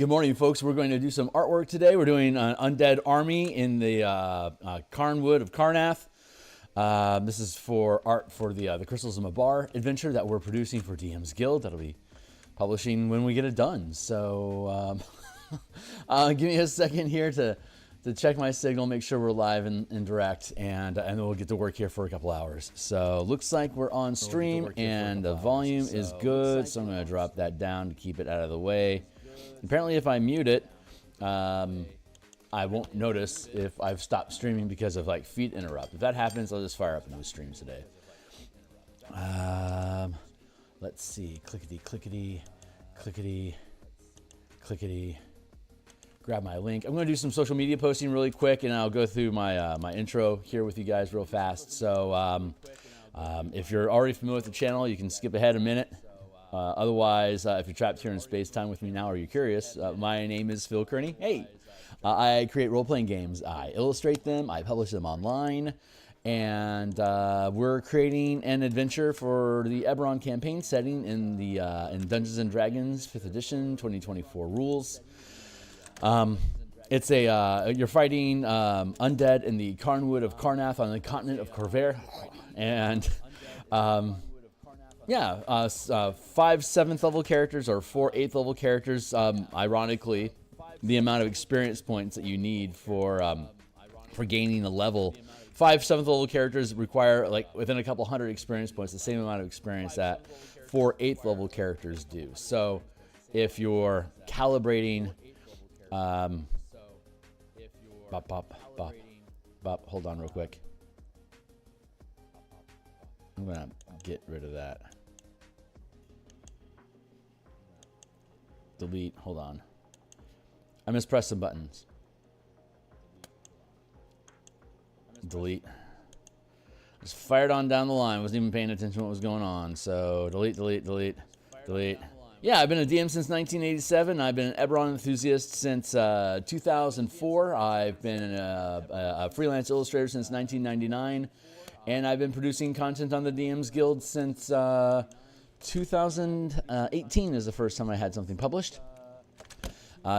good morning, folks. We're going to do some artwork today. We're doing an Undead army in the Carnwood of Carnath. This is for art for the Crystals of Mabar adventure that we're producing for DMsGuild. That'll be publishing when we get it done. So give me a second here to check my signal, make sure we're live and direct, and then we'll get to work here for a couple hours. So looks like we're on stream and the volume is good. So I'm going to drop that down to keep it out of the way. Apparently, if I mute it, I won't notice if I've stopped streaming because of like feed interrupt. If that happens, I'll just fire up a new stream today. Let's see, clickety, clickety, clickety, clickety. Grab my link. I'm going to do some social media posting really quick, and I'll go through my my intro here with you guys real fast. So if you're already familiar with the channel, you can skip ahead a minute. Otherwise, if you're trapped here in space-time with me now or you're curious, my name is Phil Kearney. Hey, I create role-playing games. I illustrate them. I publish them online. And we're creating an adventure for the Eberron campaign setting in the in Dungeons & Dragons 5th edition 2024 rules. It's a you're fighting undead in the Carnwood of Carnath on the continent of Corvair, and yeah, 5 7th level characters or 4 8th level characters. Ironically, the amount of experience points that you need for gaining a level. 5 7th level characters require like within a couple hundred experience points, the same amount of experience that 4 8th level characters do. So if you're calibrating, bop, hold on real quick. I'm gonna get rid of that. Delete, hold on. I mispressed some buttons. Delete. Just fired on down the line. Wasn't even paying attention to what was going on. So delete, delete, delete, delete. Yeah, I've been a DM since 1987. I've been an Eberron enthusiast since 2004. I've been a freelance illustrator since 1999. And I've been producing content on the DMsGuild since 2018 is the first time I had something published.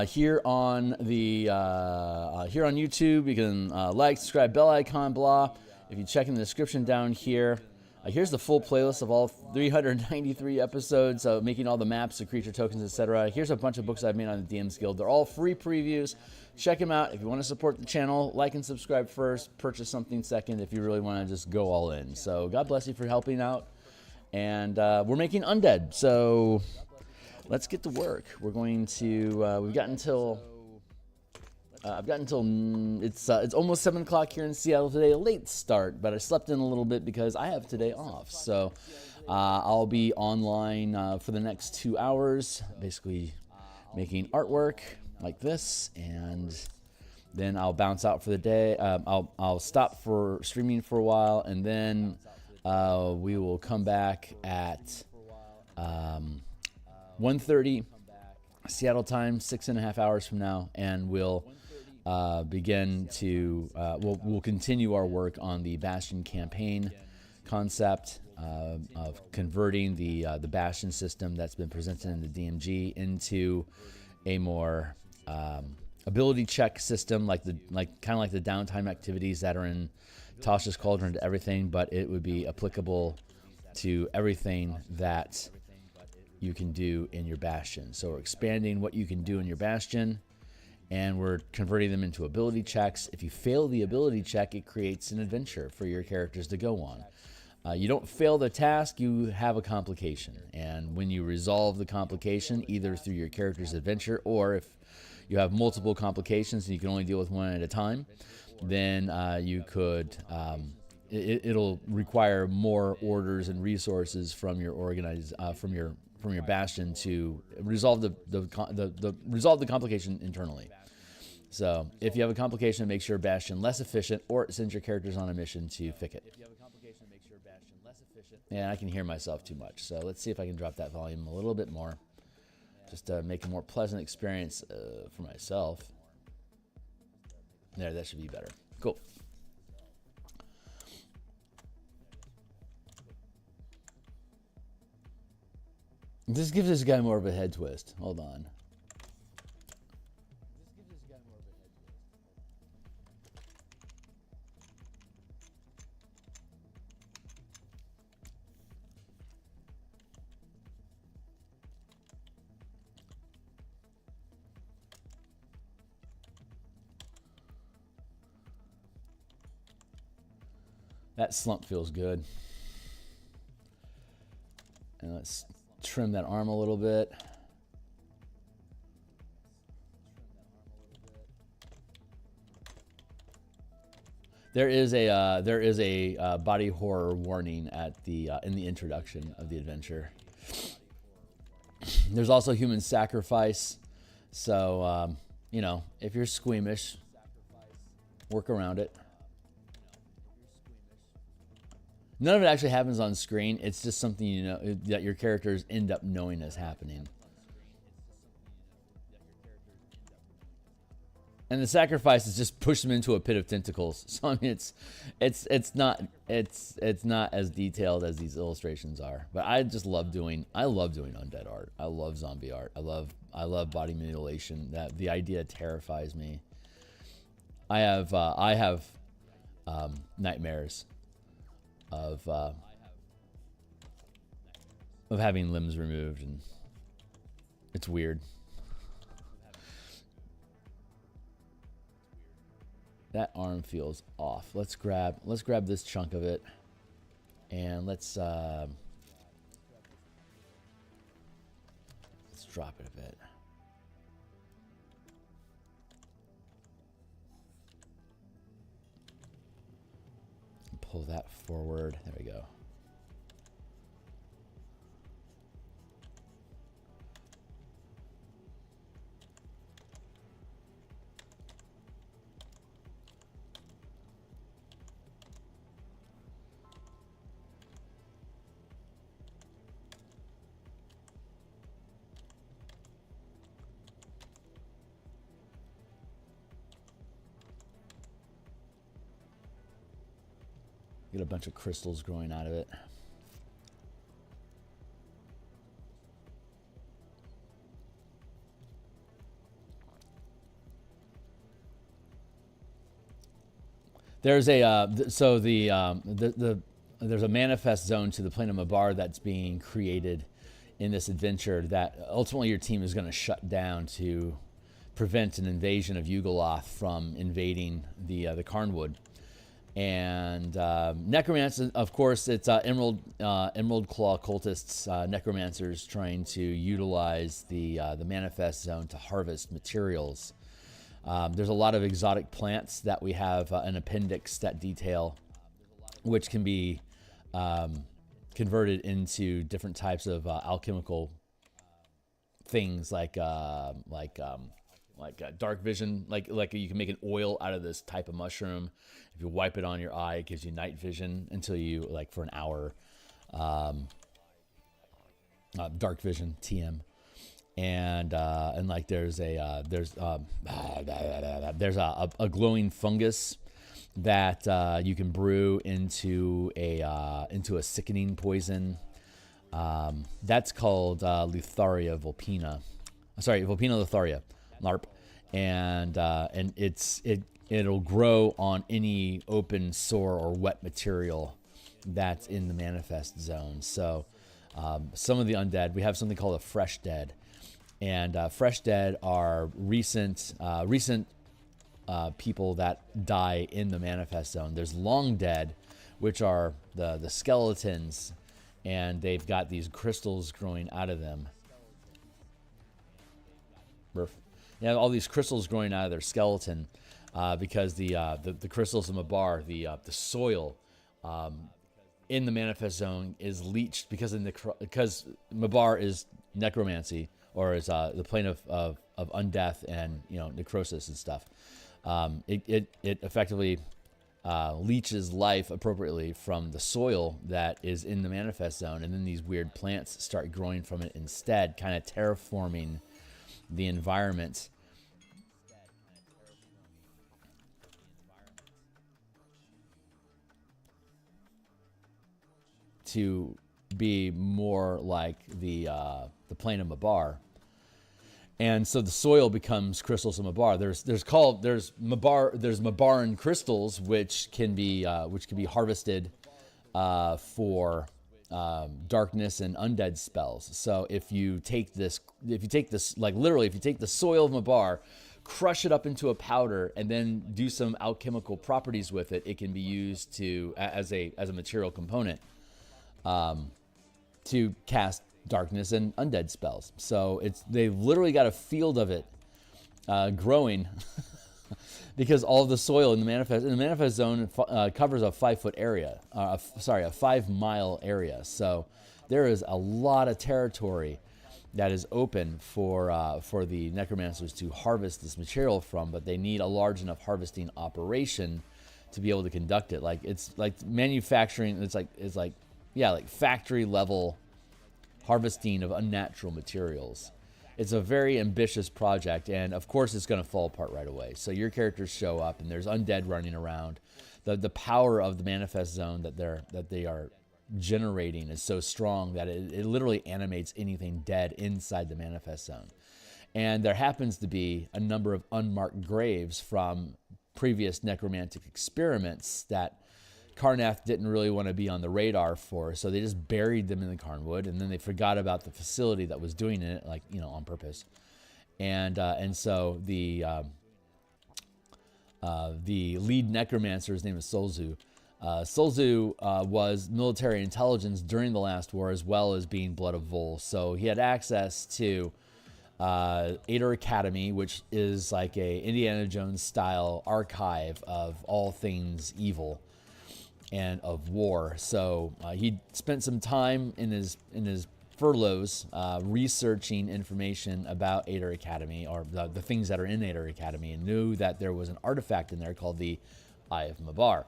Here on YouTube, you can like, subscribe, bell icon, blah. If you check in the description down here, here's the full playlist of all 393 episodes, making all the maps, the creature tokens, etc. Here's a bunch of books I've made on the DMsGuild. They're all free previews. Check them out. If you want to support the channel, like and subscribe first, purchase something second if you really want to just go all in. So God bless you for helping out. And we're making Undead. So let's get to work. We're going to, we've got until, I've got until, it's almost 7 o'clock here in Seattle today, a late start, but I slept in a little bit because I have today off. So I'll be online for the next 2 hours, basically making artwork like this, and then I'll bounce out for the day. I'll stop for streaming for a while, and then we will come back at 1:30 Seattle time, 6.5 hours from now, and we'll begin to we'll continue our work on the Bastion campaign concept of converting the Bastion system that's been presented in the DMG into a more ability check system, kind of like the downtime activities that are in Tasha's Cauldron to everything, but it would be applicable to everything that you can do in your Bastion. So we're expanding what you can do in your Bastion, and we're converting them into ability checks. If you fail the ability check, it creates an adventure for your characters to go on. You don't fail the task, you have a complication. And when you resolve the complication, either through your character's adventure, or if you have multiple complications and you can only deal with one at a time, then you could, it'll require more orders and resources from your from your Bastion to resolve resolve the complication internally. So if you have a complication, make sure Bastion less efficient, or it sends your characters on a mission to fix it. Yeah, I can hear myself too much. So let's see if I can drop that volume a little bit more, just to make a more pleasant experience for myself. There, that should be better. Cool. This gives this guy more of a head twist. Hold on. That slump feels good. And let's trim that arm a little bit. There is a body horror warning at the in the introduction of the adventure. There's also human sacrifice, so you know, if you're squeamish, work around it. None of it actually happens on screen. It's just something, you know, that your characters end up knowing is happening. And the sacrifice is just push them into a pit of tentacles. So I mean, it's not as detailed as these illustrations are. But I just love doing undead art. I love zombie art. I love body mutilation. That the idea terrifies me. I have nightmares of having limbs removed, and it's weird. That arm feels off. Let's grab this chunk of it, and let's drop it a bit. Pull that forward. There we go. Get a bunch of crystals growing out of it. There's a there's a manifest zone to the plane of Mabar that's being created in this adventure that ultimately your team is going to shut down to prevent an invasion of Yugoloth from invading the Carnwood. And necromancers, of course, it's Emerald Claw cultists, necromancers trying to utilize the manifest zone to harvest materials. There's a lot of exotic plants that we have an appendix that detail, which can be converted into different types of alchemical things, like dark vision, like you can make an oil out of this type of mushroom. If you wipe it on your eye, it gives you night vision until you, like, for an hour. Dark vision, TM, and like there's a glowing fungus that you can brew into a sickening poison. That's called Lotharia vulpina. Sorry, Vulpina Lotharia, LARP, and it'll grow on any open sore or wet material that's in the manifest zone. So some of the undead, we have something called a fresh dead, and fresh dead are recent people that die in the manifest zone. There's long dead, which are the skeletons, and they've got these crystals growing out of them. They have all these crystals growing out of their skeleton. Because the crystals of Mabar, the soil in the manifest zone is leached because Mabar is necromancy, or is the plane of undeath and, you know, necrosis and stuff. It effectively leaches life appropriately from the soil that is in the manifest zone, and then these weird plants start growing from it instead, kind of terraforming the environment. To be more like the plane of Mabar, and so the soil becomes crystals of Mabar. There's Mabaran crystals which can be harvested for darkness and undead spells. So if you take the soil of Mabar, crush it up into a powder and then do some alchemical properties with it, it can be used to as a material component to cast darkness and undead spells. So they've literally got a field of it growing because all of the soil in the manifest zone covers a 5-foot area. A 5-mile area. So there is a lot of territory that is open for the necromancers to harvest this material from, but they need a large enough harvesting operation to be able to conduct it. Like it's like manufacturing. It's like factory level harvesting of unnatural materials. It's a very ambitious project, and of course it's going to fall apart right away. So your characters show up, and there's undead running around. The power of the manifest zone that they are generating is so strong that it literally animates anything dead inside the manifest zone. And there happens to be a number of unmarked graves from previous necromantic experiments that Karnath didn't really want to be on the radar for, so they just buried them in the Carnwood, and then they forgot about the facility that was doing it, like, you know, on purpose. And so the lead necromancer, his name is Solzu. Solzu was military intelligence during the last war, as well as being Blood of Vol. So he had access to Ader Academy, which is like a Indiana Jones style archive of all things evil and of war. So he spent some time in his furloughs researching information about Ader Academy, or the things that are in Ader Academy, and knew that there was an artifact in there called the Eye of Mabar.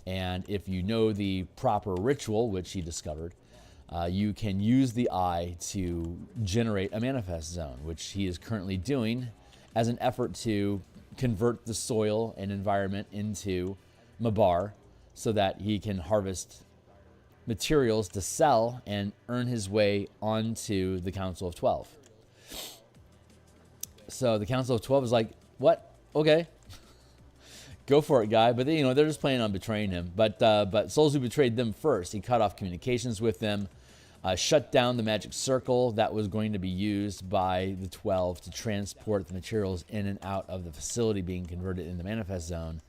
And if you know the proper ritual, which he discovered, you can use the eye to generate a manifest zone, which he is currently doing as an effort to convert the soil and environment into Mabar so that he can harvest materials to sell and earn his way onto the Council of 12. So the Council of 12 is like, what? Okay. Go for it, guy. But they, you know, they're just planning on betraying him. But Solzu betrayed them first. He cut off communications with them, shut down the magic circle that was going to be used by the 12 to transport the materials in and out of the facility being converted in the manifest zone.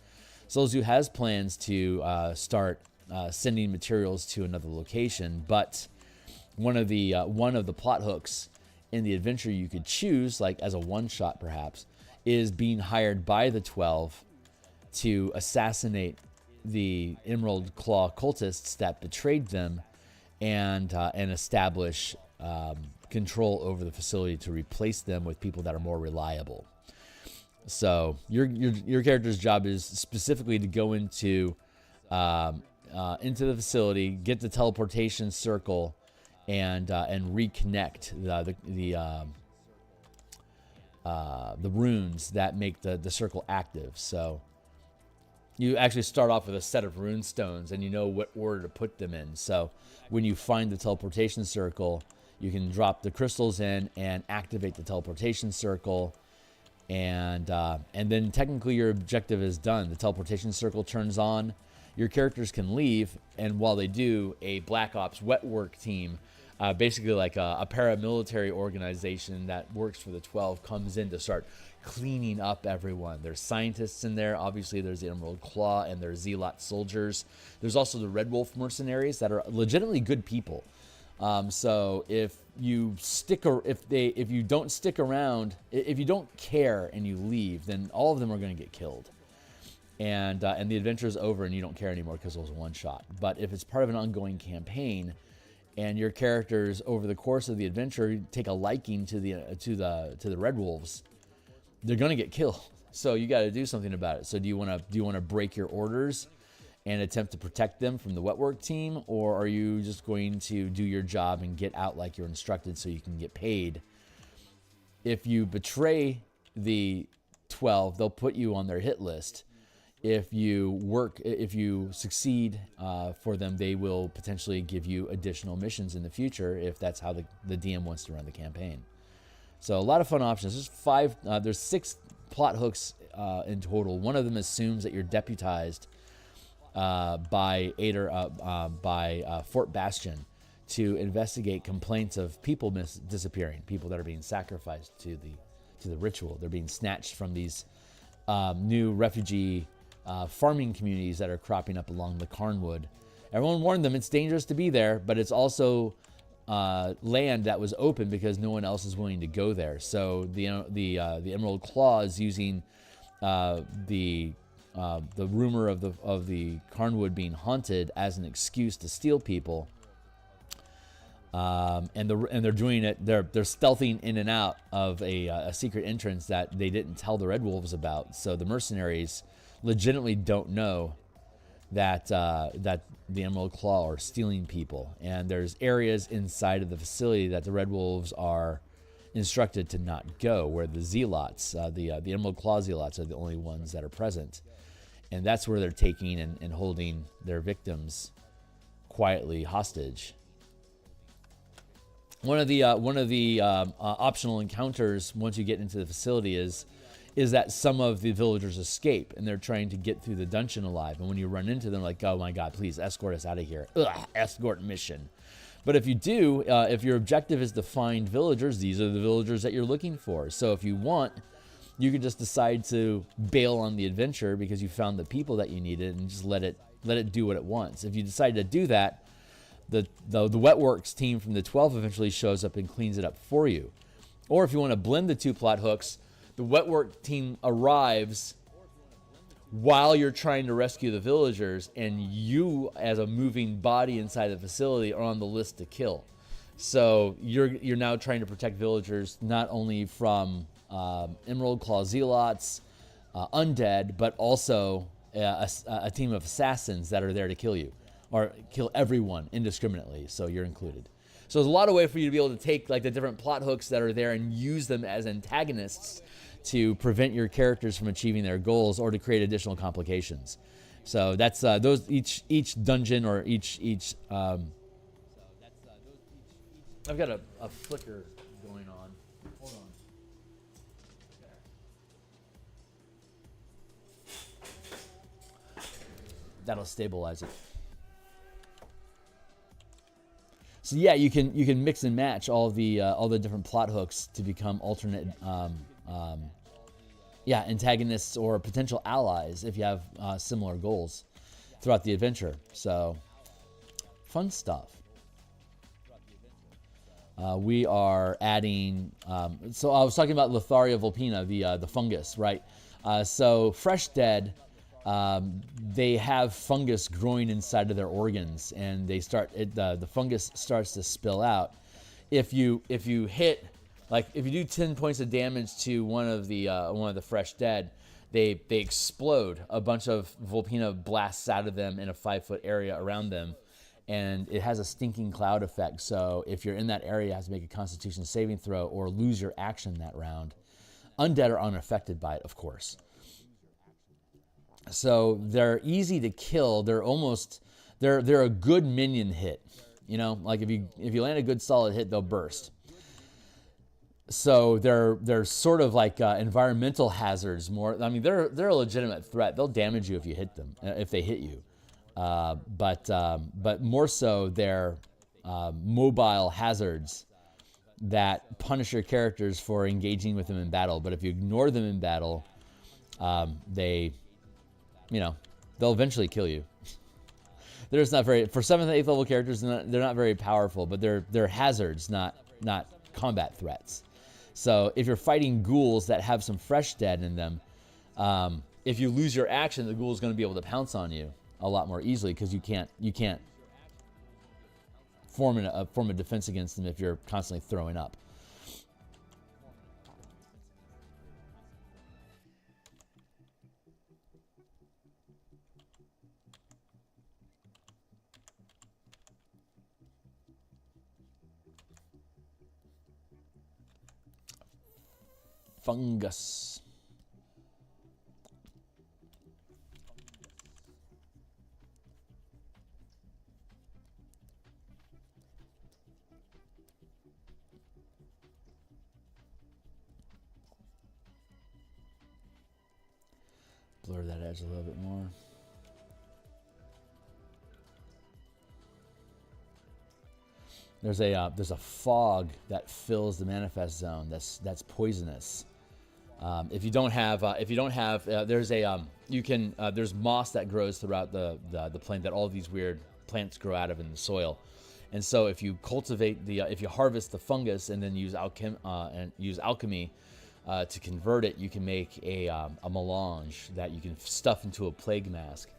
Solzu has plans to start sending materials to another location, but one of the plot hooks in the adventure you could choose, like as a one-shot perhaps, is being hired by the 12 to assassinate the Emerald Claw cultists that betrayed them, and establish control over the facility to replace them with people that are more reliable. So your character's job is specifically to go into the facility, get the teleportation circle, and reconnect the runes that make the circle active. So you actually start off with a set of rune stones, and you know what order to put them in. So when you find the teleportation circle, you can drop the crystals in and activate the teleportation circle. And then technically your objective is done. The teleportation circle turns on. Your characters can leave, and while they do, a Black Ops wet work team, basically like a paramilitary organization that works for the 12, comes in to start cleaning up everyone. There's scientists in there. Obviously, there's the Emerald Claw, and there's Zealot soldiers. There's also the Red Wolf mercenaries that are legitimately good people. So if you don't stick around, if you don't care and you leave, then all of them are going to get killed. And the adventure is over and you don't care anymore because it was a one shot. But if it's part of an ongoing campaign, and your characters over the course of the adventure take a liking to the Red Wolves, they're going to get killed. So you got to do something about it. So do you want to break your orders and attempt to protect them from the wet work team, or are you just going to do your job and get out like you're instructed so you can get paid? If you betray the 12, they'll put you on their hit list. If you succeed for them, they will potentially give you additional missions in the future if that's how the DM wants to run the campaign. So a lot of fun options. There's 6 plot hooks in total. One of them assumes that you're deputized by Fort Bastion to investigate complaints of people disappearing, people that are being sacrificed to to the ritual. They're being snatched from these new refugee farming communities that are cropping up along the Carnwood. Everyone warned them it's dangerous to be there, but it's also land that was open because no one else is willing to go there. So the Emerald Claw is using the rumor of the Carnwood being haunted as an excuse to steal people. And they're doing it. They're stealthing in and out of a secret entrance that they didn't tell the Red Wolves about. So the mercenaries legitimately don't know that the Emerald Claw are stealing people. And there's areas inside of the facility that the Red Wolves are instructed to not go, where the Zealots, the Emerald Claw Zealots, are the only ones that are present. And that's where they're taking and holding their victims quietly hostage. One of the optional encounters once you get into the facility is that some of the villagers escape and they're trying to get through the dungeon alive. And when you run into them, like, oh my God, please escort us out of here. Ugh, escort mission. But if you do, if your objective is to find villagers, these are the villagers that you're looking for. So if you want, you can just decide to bail on the adventure because you found the people that you needed and just let it do what it wants. If you decide to do that, the Wetworks team from the 12 eventually shows up and cleans it up for you. Or if you want to blend the two plot hooks, the Wetwork team arrives while you're trying to rescue the villagers, and you, as a moving body inside the facility, are on the list to kill. So you're now trying to protect villagers not only from Emerald Claw Zealots, Undead, but also a team of assassins that are there to kill you, or kill everyone indiscriminately, so you're included. So there's a lot of way for you to be able to take like the different plot hooks that are there and use them as antagonists to prevent your characters from achieving their goals or to create additional complications. So that's those each dungeon or each I've got a flicker going on. Hold on. That'll stabilize it. So yeah, you can mix and match all the different plot hooks to become alternate antagonists or potential allies if you have similar goals throughout the adventure. So fun stuff. We are adding. So I was talking about Lotharia vulpina, the fungus, right? So Fresh Dead. They have fungus growing inside of their organs, and they the fungus starts to spill out. If you hit, like if you do 10 points of damage to one of the Fresh Dead, they explode. A bunch of vulpina blasts out of them in a 5-foot area around them, and it has a stinking cloud effect. So if you're in that area, you have to make a Constitution saving throw or lose your action that round. Undead are unaffected by it, of course. So they're easy to kill. They're a good minion hit. You know, like if you land a good solid hit, they'll burst. So they're sort of like environmental hazards more. I mean, they're a legitimate threat. They'll damage you if you hit them, if they hit you. But more so, they're mobile hazards that punish your characters for engaging with them in battle. But if you ignore them in battle, they'll eventually kill you. They're just not very, for 7th and 8th level characters, they're not very powerful, but they're hazards, not combat threats. So if you're fighting ghouls that have some Fresh Dead in them, if you lose your action, the ghoul is going to be able to pounce on you a lot more easily because you can't form a defense against them if you're constantly throwing up. Fungus. Blur that edge a little bit more. There's a fog that fills the manifest zone that's poisonous. If you don't have, there's a there's moss that grows throughout the plant that all these weird plants grow out of in the soil, and so if you cultivate if you harvest the fungus and then use alchemy to convert it, you can make a melange that you can stuff into a plague mask,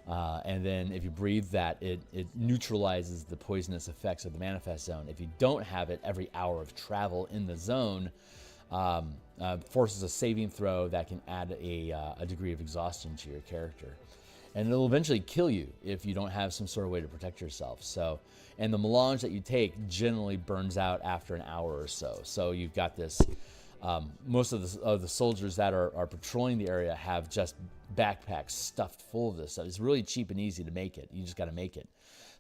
and then if you breathe that, it neutralizes the poisonous effects of the manifest zone. If you don't have it, every hour of travel in the zone forces a saving throw that can add a degree of exhaustion to your character. And it'll eventually kill you if you don't have some sort of way to protect yourself. So, and the melange that you take generally burns out after an hour or so. So you've got this, most of the soldiers that are patrolling the area have just backpacks stuffed full of this stuff. It's really cheap and easy to make it. You just got to make it.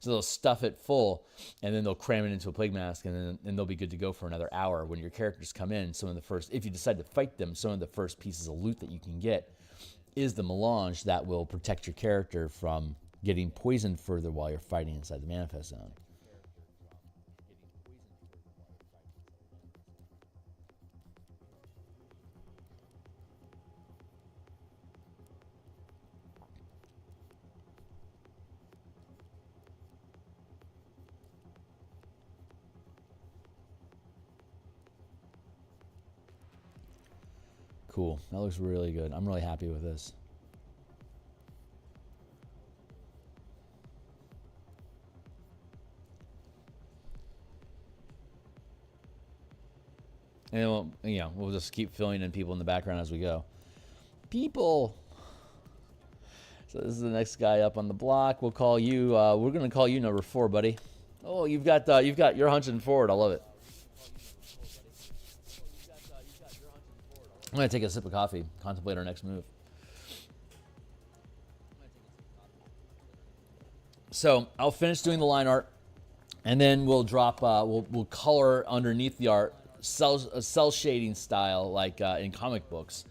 So they'll stuff it full, and then they'll cram it into a plague mask, and they'll be good to go for another hour. When your characters come in, if you decide to fight them, some of the first pieces of loot that you can get is the melange that will protect your character from getting poisoned further while you're fighting inside the manifest zone. Cool. That looks really good. I'm really happy with this. And then we'll just keep filling in people in the background as we go. People. So this is the next guy up on the block. We'll call you. We're gonna call you number 4, buddy. Oh, you're hunching forward. I love it. I'm going to take a sip of coffee, contemplate our next move. So I'll finish doing the line art, and then we'll drop, we'll color underneath the art, cell shading style, like in comic books.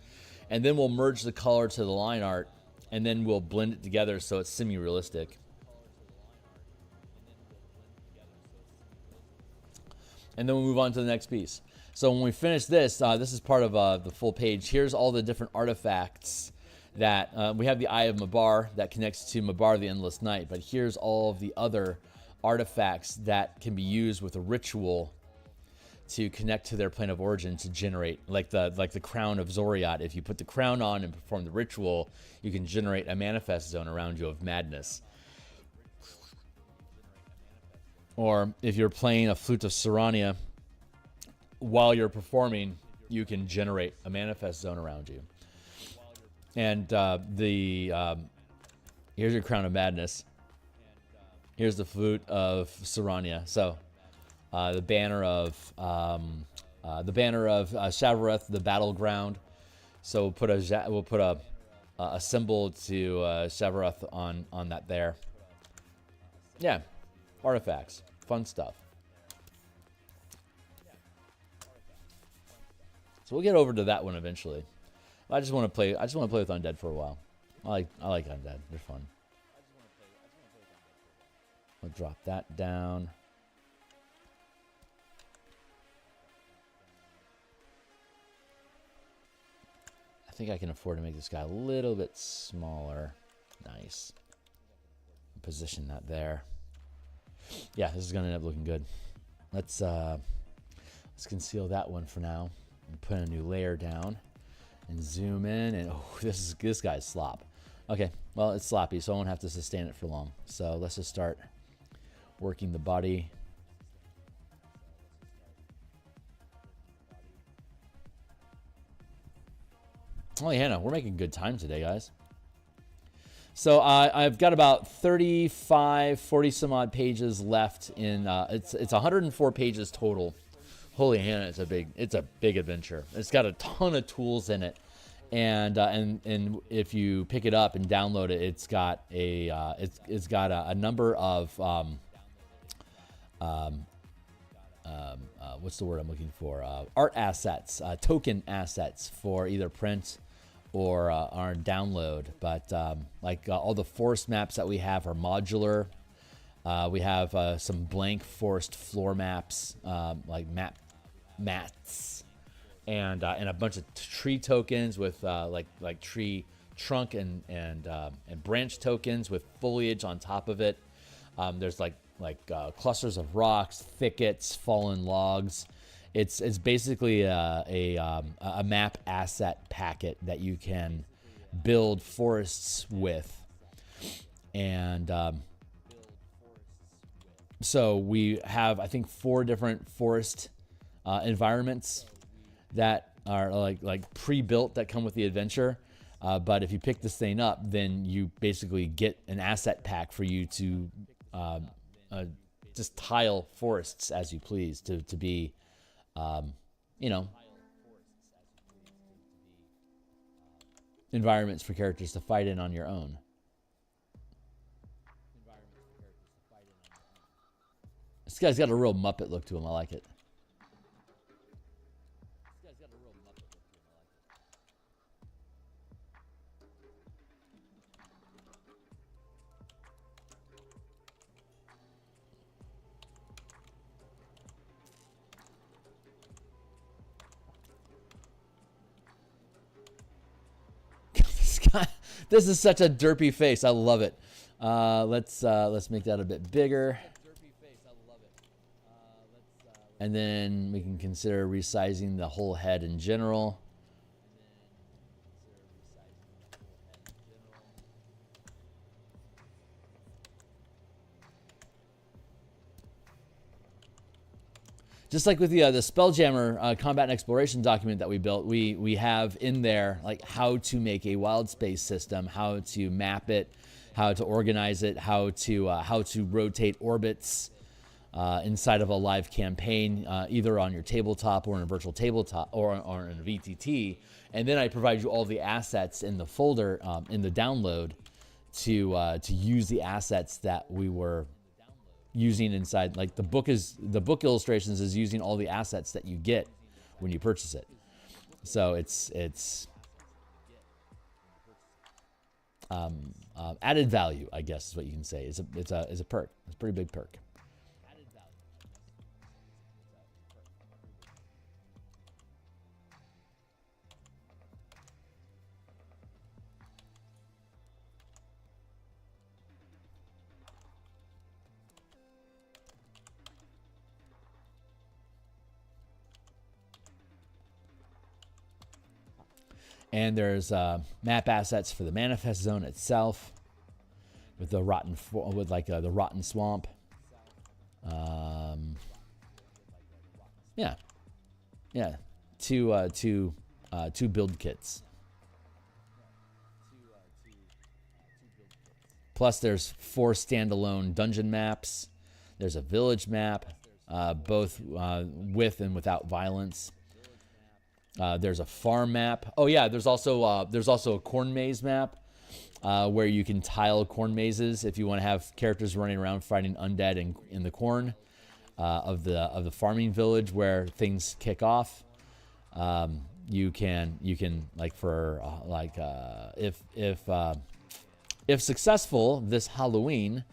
And then we'll merge the color to the line art, and then we'll blend it together so it's semi-realistic. And then we'll move on to the next piece. So when we finish this, this is part of the full page. Here's all the different artifacts that we have. The Eye of Mabar that connects to Mabar the Endless Night, but here's all of the other artifacts that can be used with a ritual to connect to their plane of origin to generate, like the crown of Zoriat. If you put the crown on and perform the ritual, you can generate a manifest zone around you of madness. Or if you're playing a Flute of Sarania, while you're performing, you can generate a manifest zone around you. And here's your Crown of Madness. Here's the Flute of Sarania. So the banner of Shavareth, the battleground. So we'll put a symbol to Shavareth on that there. Yeah, artifacts, fun stuff. So we'll get over to that one eventually. I just want to play with Undead for a while. I like Undead. They're fun. I'll drop that down. I think I can afford to make this guy a little bit smaller. Nice. Position that there. Yeah, this is gonna end up looking good. Let's conceal that one for now. And put a new layer down and zoom in, and oh, this guy's slop. Okay, well, it's sloppy, so I won't have to sustain it for long. So let's just start working the body. Holy Hannah, we're making good time today, guys. So I've got about 40 some odd pages left in, it's 104 pages total. Holy Hannah, it's a big adventure. It's got a ton of tools in it, and if you pick it up and download it, it's got a number of what's the word I'm looking for? Art assets, token assets for either print or download. But all the forest maps that we have are modular. We have some blank forest floor maps, like mats, and a bunch of tree tokens with like tree trunk and branch tokens with foliage on top of it. There's like clusters of rocks, thickets, fallen logs. It's basically a map asset packet that you can build forests with, and so we have, I think, 4 different forest environments that are like pre-built that come with the adventure. But if you pick this thing up, then you basically get an asset pack for you to just tile forests as you please to be, you know, environments for characters to fight in on your own. This guy's got a real Muppet look to him. I like it. This is such a derpy face. I love it. Let's make that a bit bigger. And then we can consider resizing the whole head in general. Just like with the Spelljammer combat and exploration document that we built, we have in there like how to make a wild space system, how to map it, how to organize it, how to rotate orbits inside of a live campaign, either on your tabletop or in a virtual tabletop or in a VTT. And then I provide you all the assets in the folder in the download to use the assets that we were using inside. Like the book illustrations is using all the assets that you get when you purchase it. So it's added value, I guess is what you can say. It's a perk. It's a pretty big perk. And there's map assets for the manifest zone itself, with the the rotten swamp. Yeah, two build kits. Plus, there's 4 standalone dungeon maps. There's a village map, both with and without violence. There's a farm map. Oh yeah, there's also a corn maze map where you can tile corn mazes if you want to have characters running around fighting undead in the corn of the farming village where things kick off. You can like for if successful this Halloween,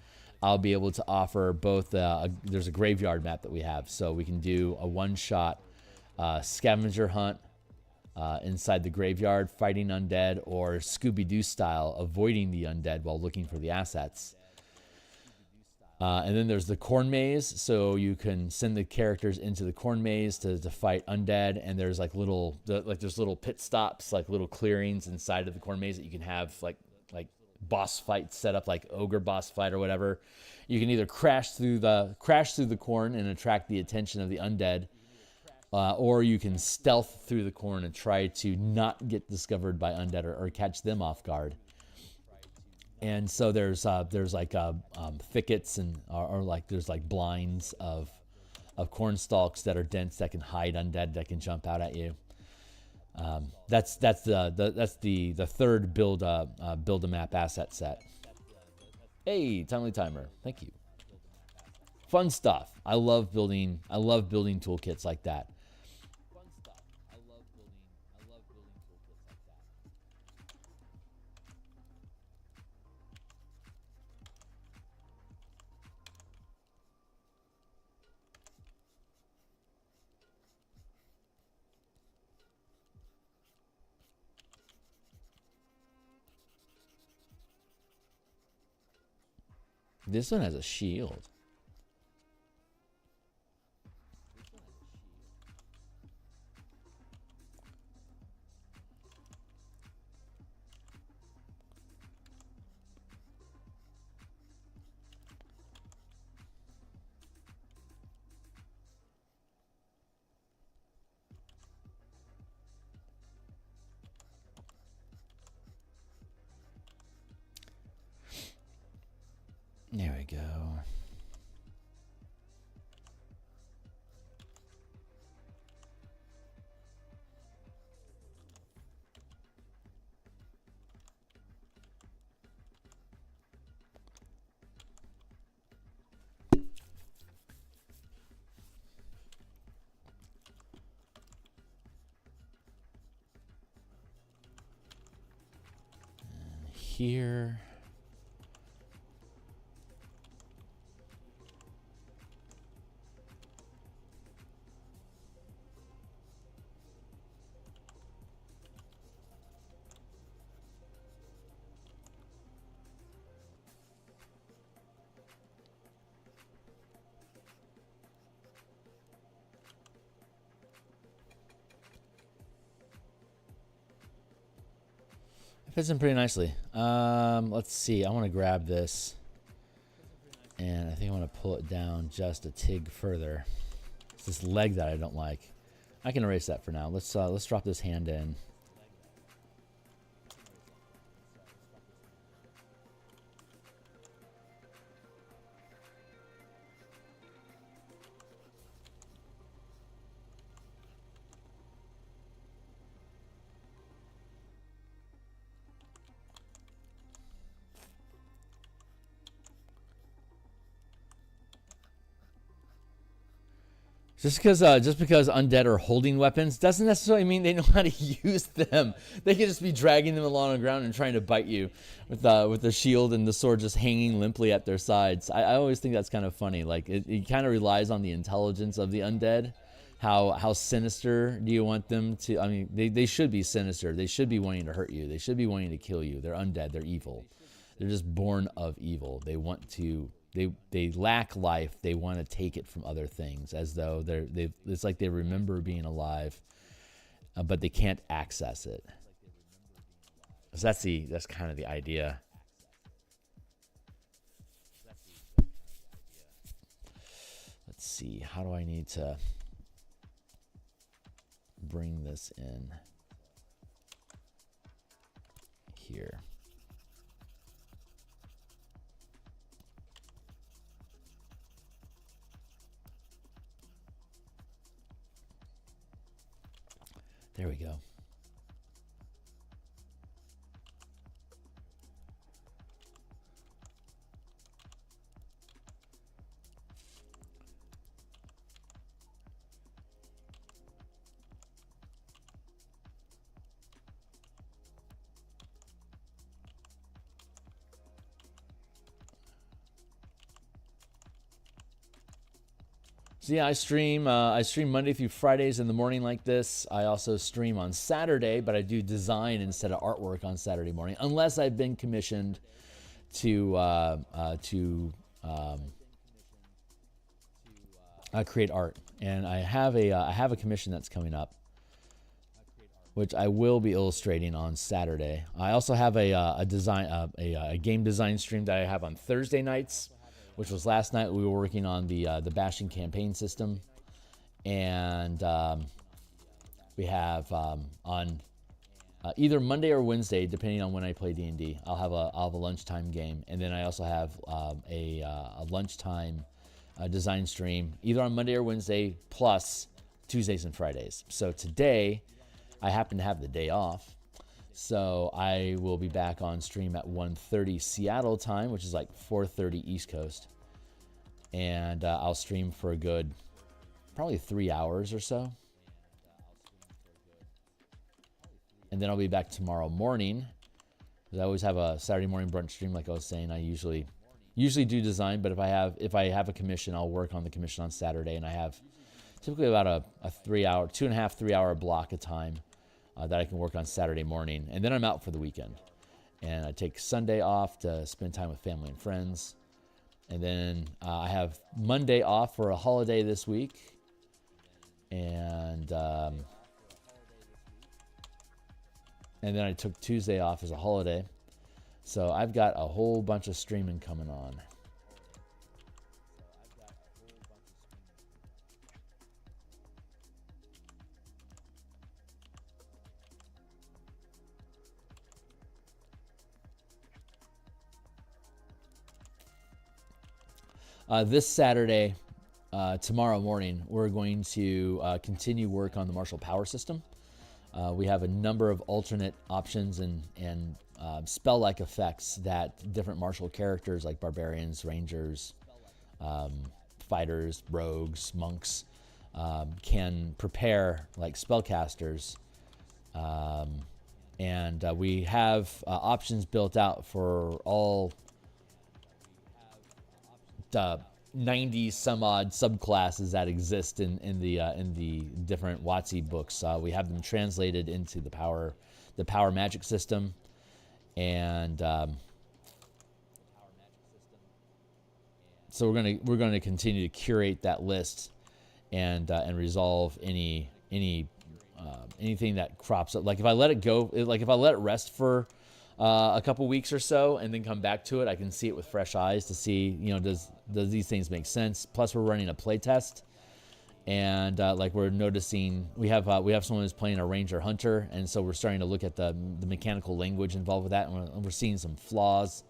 I'll be able to offer both. There's a graveyard map that we have, so we can do a one-shot scavenger hunt inside the graveyard, fighting undead, or Scooby-Doo style, avoiding the undead while looking for the assets. And then there's the corn maze, so you can send the characters into the corn maze to fight undead. And there's like there's little pit stops, like little clearings inside of the corn maze that you can have like boss fights set up, like ogre boss fight or whatever. You can either crash through the corn and attract the attention of the undead, or you can stealth through the corn and try to not get discovered by undead or catch them off guard. And so there's like thickets there's like blinds of corn stalks that are dense that can hide undead that can jump out at you. That's the third build a map asset set. Hey, Timely Timer, thank you. Fun stuff. I love building toolkits like that. This one has a shield. There we go. And here. Fits in pretty nicely. Let's see. I want to grab this, and I think I want to pull it down just a tig further. It's this leg that I don't like. I can erase that for now. Let's drop this hand in. Just because undead are holding weapons doesn't necessarily mean they know how to use them. They could just be dragging them along the ground and trying to bite you with the shield and the sword just hanging limply at their sides. I always think that's kind of funny. Like it kind of relies on the intelligence of the undead. How sinister do you want them to? I mean, they should be sinister. They should be wanting to hurt you. They should be wanting to kill you. They're undead. They're evil. They're just born of evil. They want to. They lack life. They want to take it from other things, as though it's like they remember being alive, but they can't access it. So that's kind of the idea. Let's see. How do I need to bring this in here? There we go. So yeah, I stream Monday through Fridays in the morning like this. I also stream on Saturday, but I do design instead of artwork on Saturday morning, unless I've been commissioned to create art. And I have a commission that's coming up, which I will be illustrating on Saturday. I also have a game design stream that I have on Thursday nights, which was last night. We were working on the Bastion campaign system, and we have on either Monday or Wednesday, depending on when I play D&D. I'll have a lunchtime game, and then I also have a lunchtime design stream either on Monday or Wednesday, plus Tuesdays and Fridays. So today, I happen to have the day off. So I will be back on stream at 1:30 Seattle time, which is like 4:30 East Coast. And I'll stream for a good, probably 3 hours or so. And then I'll be back tomorrow morning. I always have a Saturday morning brunch stream, like I was saying. I usually do design, but if I have a commission, I'll work on the commission on Saturday. And I have typically about a 3 hour, 2.5, 3 hour block of time that I can work on Saturday morning, and then I'm out for the weekend. And I take Sunday off to spend time with family and friends, And then I have Monday off for a holiday this week. And then I took Tuesday off as a holiday. So I've got a whole bunch of streaming coming on. This Saturday, tomorrow morning, we're going to continue work on the martial power system. We have a number of alternate options and spell-like effects that different martial characters like barbarians, rangers, fighters, rogues, monks can prepare like spellcasters. And we have options built out for all 90 some odd subclasses that exist in the different WotC books. We have them translated into the power magic system, and so we're gonna continue to curate that list and resolve anything that crops up. Like if I let it go, like if I let it rest for a couple weeks or so and then come back to it, I can see it with fresh eyes to see, you know, does these things make sense. Plus we're running a play test, and like we're noticing we have someone who's playing a ranger hunter, and so we're starting to look at the mechanical language involved with that, and we're seeing some flaws,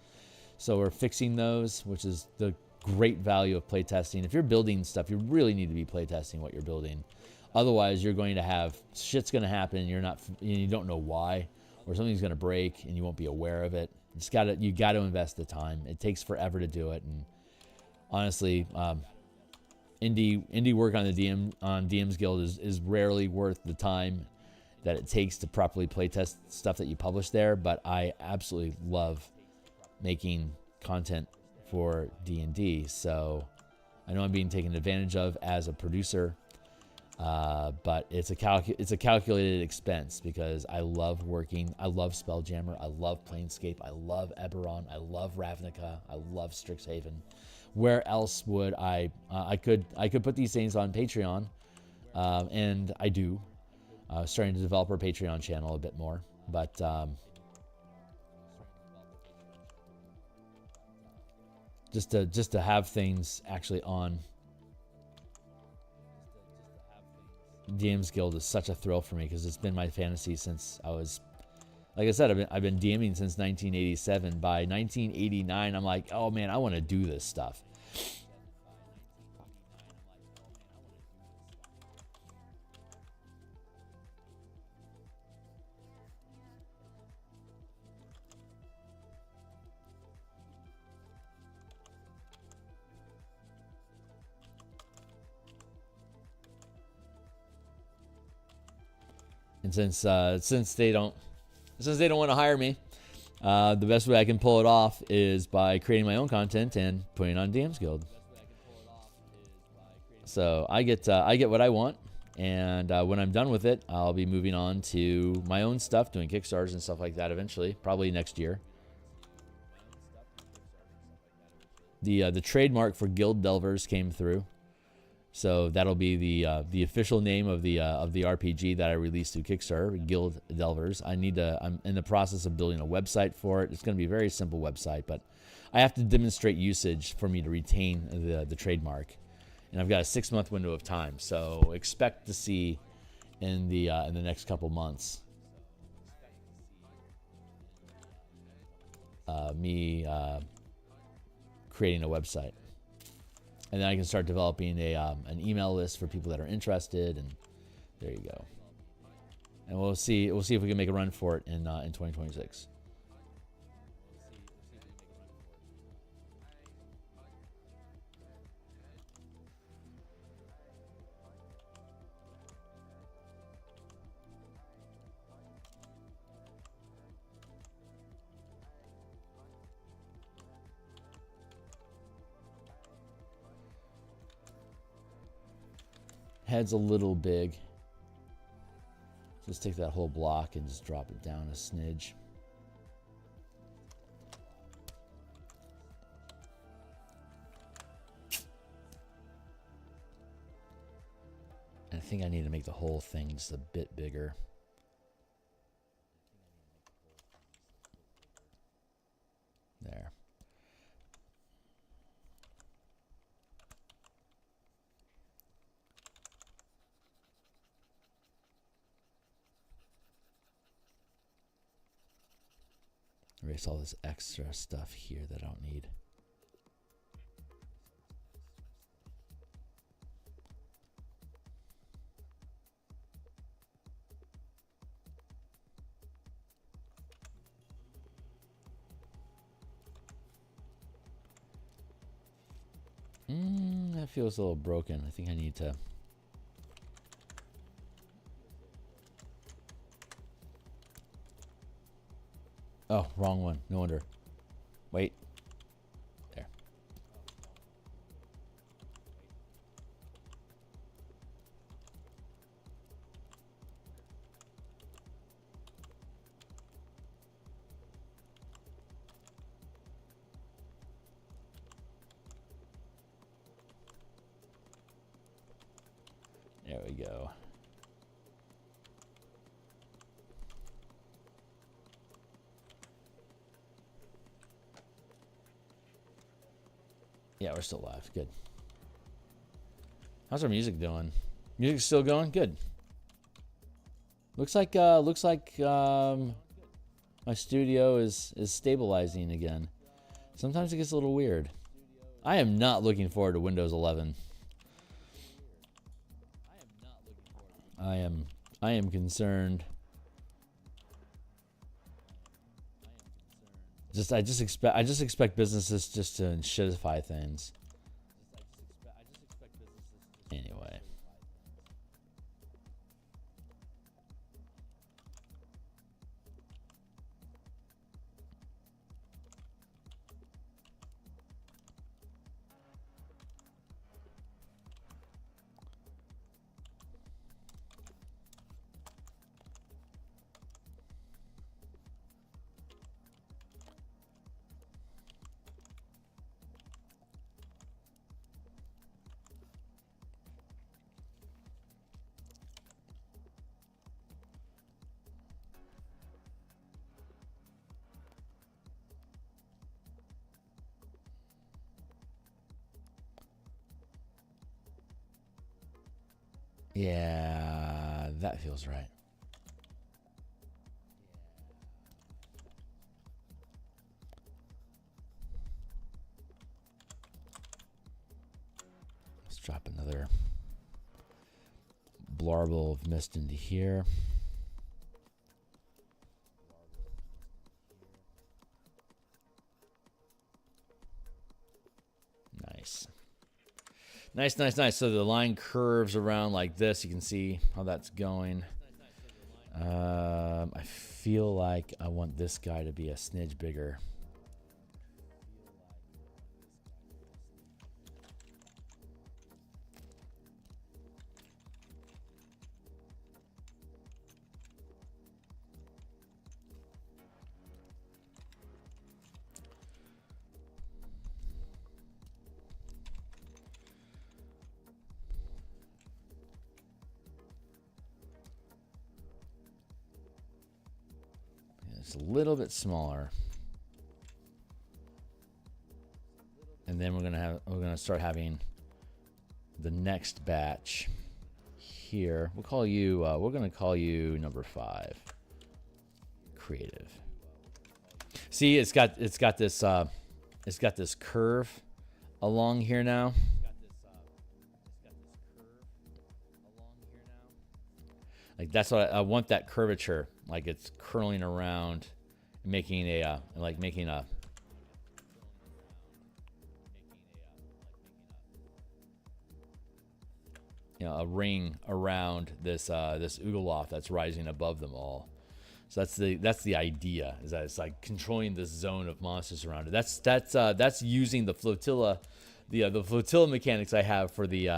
so we're fixing those, which is the great value of play testing. If you're building stuff, you really need to be play testing what you're building. Otherwise you're going to have shit's going to happen and you don't know why, or something's going to break and you won't be aware of it. You got to invest the time. It takes forever to do it, and honestly, indie work on DMsGuild is rarely worth the time that it takes to properly playtest stuff that you publish there. But I absolutely love making content for D&D, so I know I'm being taken advantage of as a producer. But it's a calculated expense because I love working. I love Spelljammer. I love Planescape. I love Eberron. I love Ravnica. I love Strixhaven. Where else would I could put these things on Patreon, and I do. Starting to develop our Patreon channel a bit more, but just to have things actually on DMsGuild is such a thrill for me because it's been my fantasy since I was, like I said, I've been DMing since 1987. By 1989, I'm like, oh man, I want to do this stuff. And since they don't want to hire me, the best way I can pull it off is by creating my own content and putting it on DMsGuild. So I get what I want, and when I'm done with it, I'll be moving on to my own stuff, doing Kickstarters and stuff like that eventually, probably next year. The trademark for Guild Delvers came through. So that'll be the official name of the RPG that I released through Kickstarter, Guild Delvers. I'm in the process of building a website for it. It's going to be a very simple website, but I have to demonstrate usage for me to retain the trademark, and I've got a 6-month window of time. So expect to see in the next couple months me creating a website. And then I can start developing an email list for people that are interested, and there you go. And we'll see if we can make a run for it in 2026. Head's a little big. Just take that whole block and just drop it down a smidge. think I need to make the whole thing just a bit bigger. There. Erase all this extra stuff here that I don't need. That feels a little broken. I think I need to... Oh, wrong one. No wonder. Wait. There. There we go. Yeah, we're still live. Good. How's our music doing? Music's still going? Good. Looks like my studio is stabilizing again. Sometimes it gets a little weird. I am not looking forward to Windows 11. I am concerned. I just expect businesses just to shitify things. Anyway. Yeah, that feels right. Let's drop another blarble of mist into here. Nice. Nice, nice, nice. So the line curves around like this. You can see how that's going. I feel like I want this guy to be a smidge bigger. It's a little bit smaller, and then we're gonna start having the next batch here. We'll call you. We're gonna call you number 5. Creative. See, it's got this curve along here now. Like that's what I want, that curvature, like it's curling around, making a a ring around this this Ugoloth that's rising above them all. So that's the idea, is that it's like controlling this zone of monsters around it. That's using the flotilla, the flotilla mechanics I have for the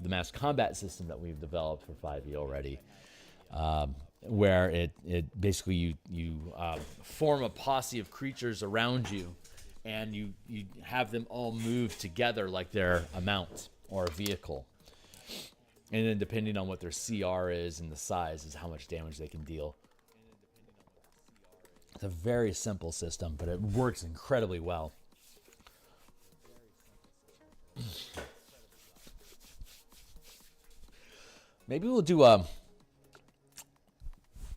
mass combat system that we've developed for 5e already. Where it basically you form a posse of creatures around you, and you have them all move together like they're a mount or a vehicle, And then depending on what their CR is and the size is how much damage they can deal. It's a very simple system, but it works incredibly well. Maybe we'll do I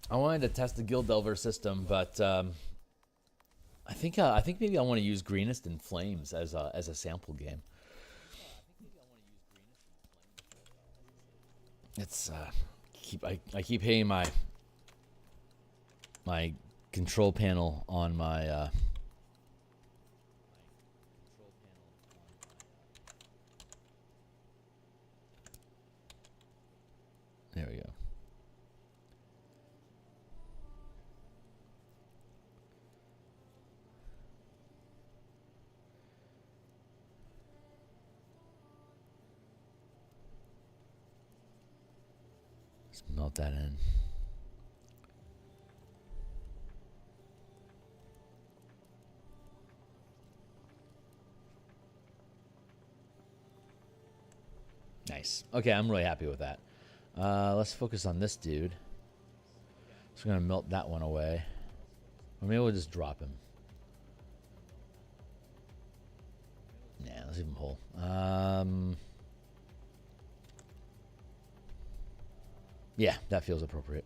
wanted to test the Guild Delver system, but I think maybe I want to use Greenest and Flames as a sample game. It's I keep hitting my control panel on my there we go. Let's melt that in. Nice. Okay, I'm really happy with that. Let's focus on this dude. So we're going to melt that one away. Or maybe we'll just drop him. Nah, let's leave him whole. Yeah, that feels appropriate.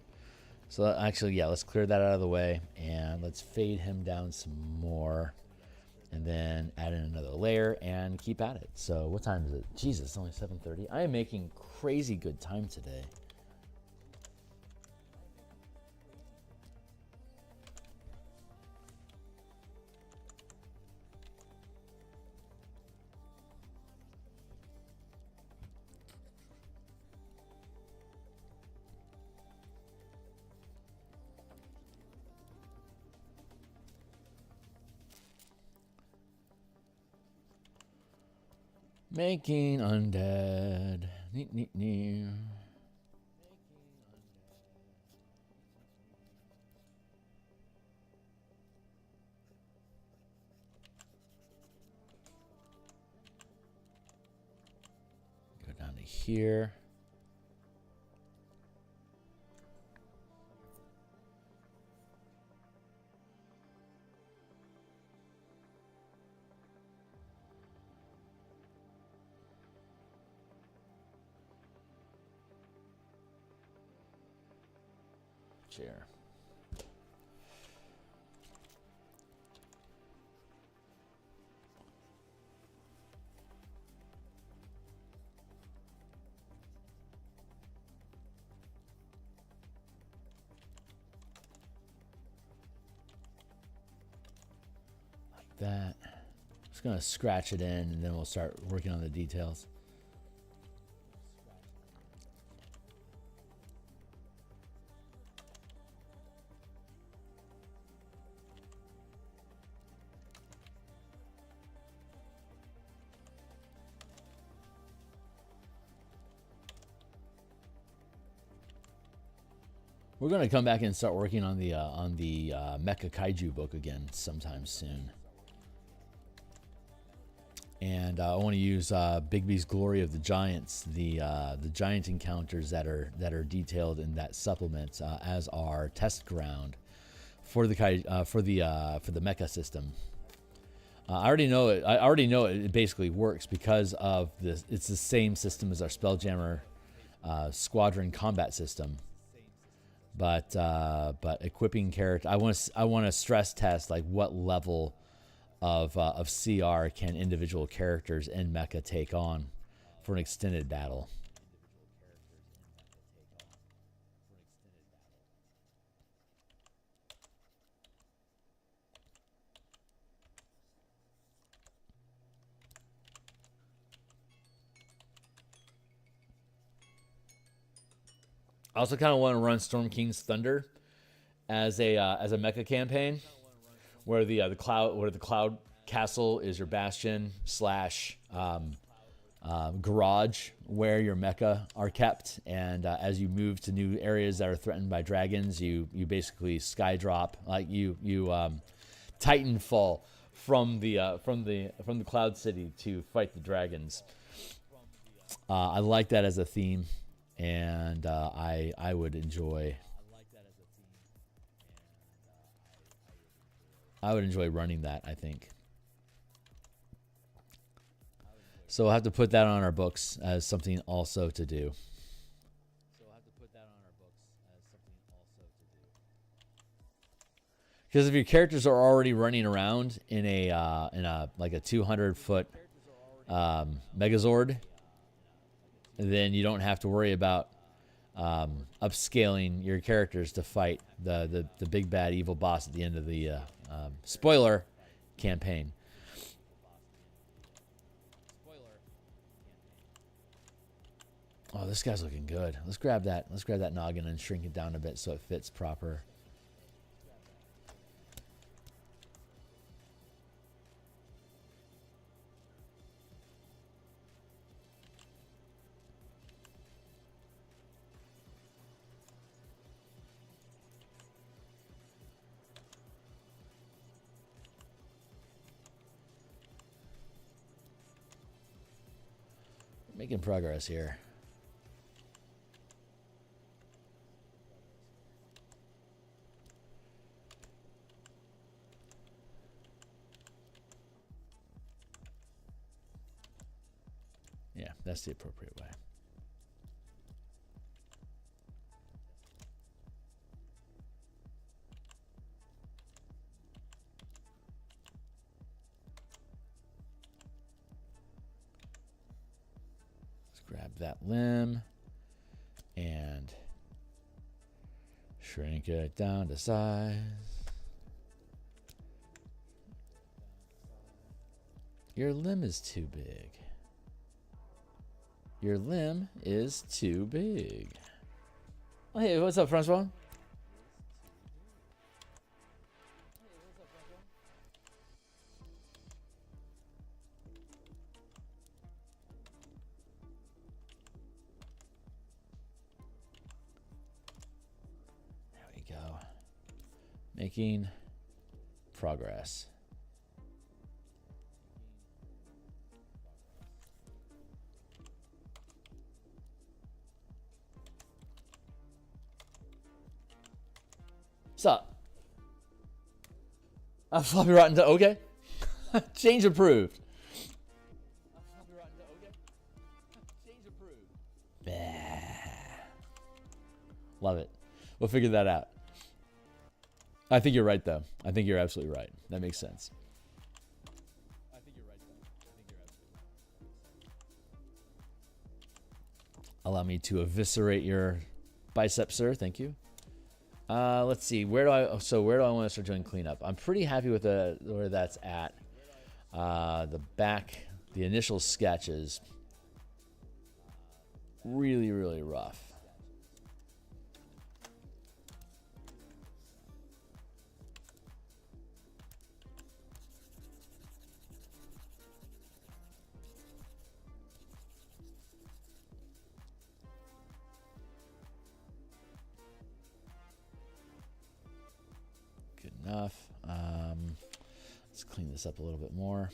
So actually, yeah, let's clear that out of the way. And let's fade him down some more. And then add in another layer and keep at it. So what time is it? Jesus, it's only 7:30. I am making crazy good time today. Making undead. Neat, neat, neat. Go down to here. Chair. Like that. Just gonna scratch it in and then we'll start working on the details. We're going to come back and start working on the Mecha Kaiju book again sometime soon. And I want to use Bigby's Glory of the Giants, the giant encounters that are detailed in that supplement as our test ground for the Mecha system. I already know it. I already know it basically works because of this. It's the same system as our Spelljammer squadron combat system. But equipping character, I want to stress test like what level of CR can individual characters in Mecha take on for an extended battle. I also kind of want to run Storm King's Thunder as a mecha campaign, where the cloud castle is your bastion slash garage where your mecha are kept, and as you move to new areas that are threatened by dragons, you basically sky drop, like you Titanfall from the Cloud City to fight the dragons. I like that as a theme. and I would enjoy. I would enjoy running that, I think. So we'll have to put that on our books as something also to do. Because if your characters are already running around in a like a 200-foot Megazord, then you don't have to worry about upscaling your characters to fight the big bad evil boss at the end of the spoiler campaign. Oh, this guy's looking good. Let's grab that. Let's grab that noggin and shrink it down a bit so it fits proper. Making progress here. Yeah, that's the appropriate way. Let's grab that limb and shrink it down to size. Your limb is too big. Your limb is too big. Oh, hey, what's up, Francois? There we go. Making progress. What's up? Floppy rotten. Okay. Change approved. Bah. Love it. We'll figure that out. I think you're right, though. I think you're absolutely right. That makes sense. Allow me to eviscerate your bicep, sir. Thank you. Let's see. Where do I want to start doing cleanup? I'm pretty happy with where that's at. The initial sketches, really, really rough. Good enough. Let's clean this up a little bit more.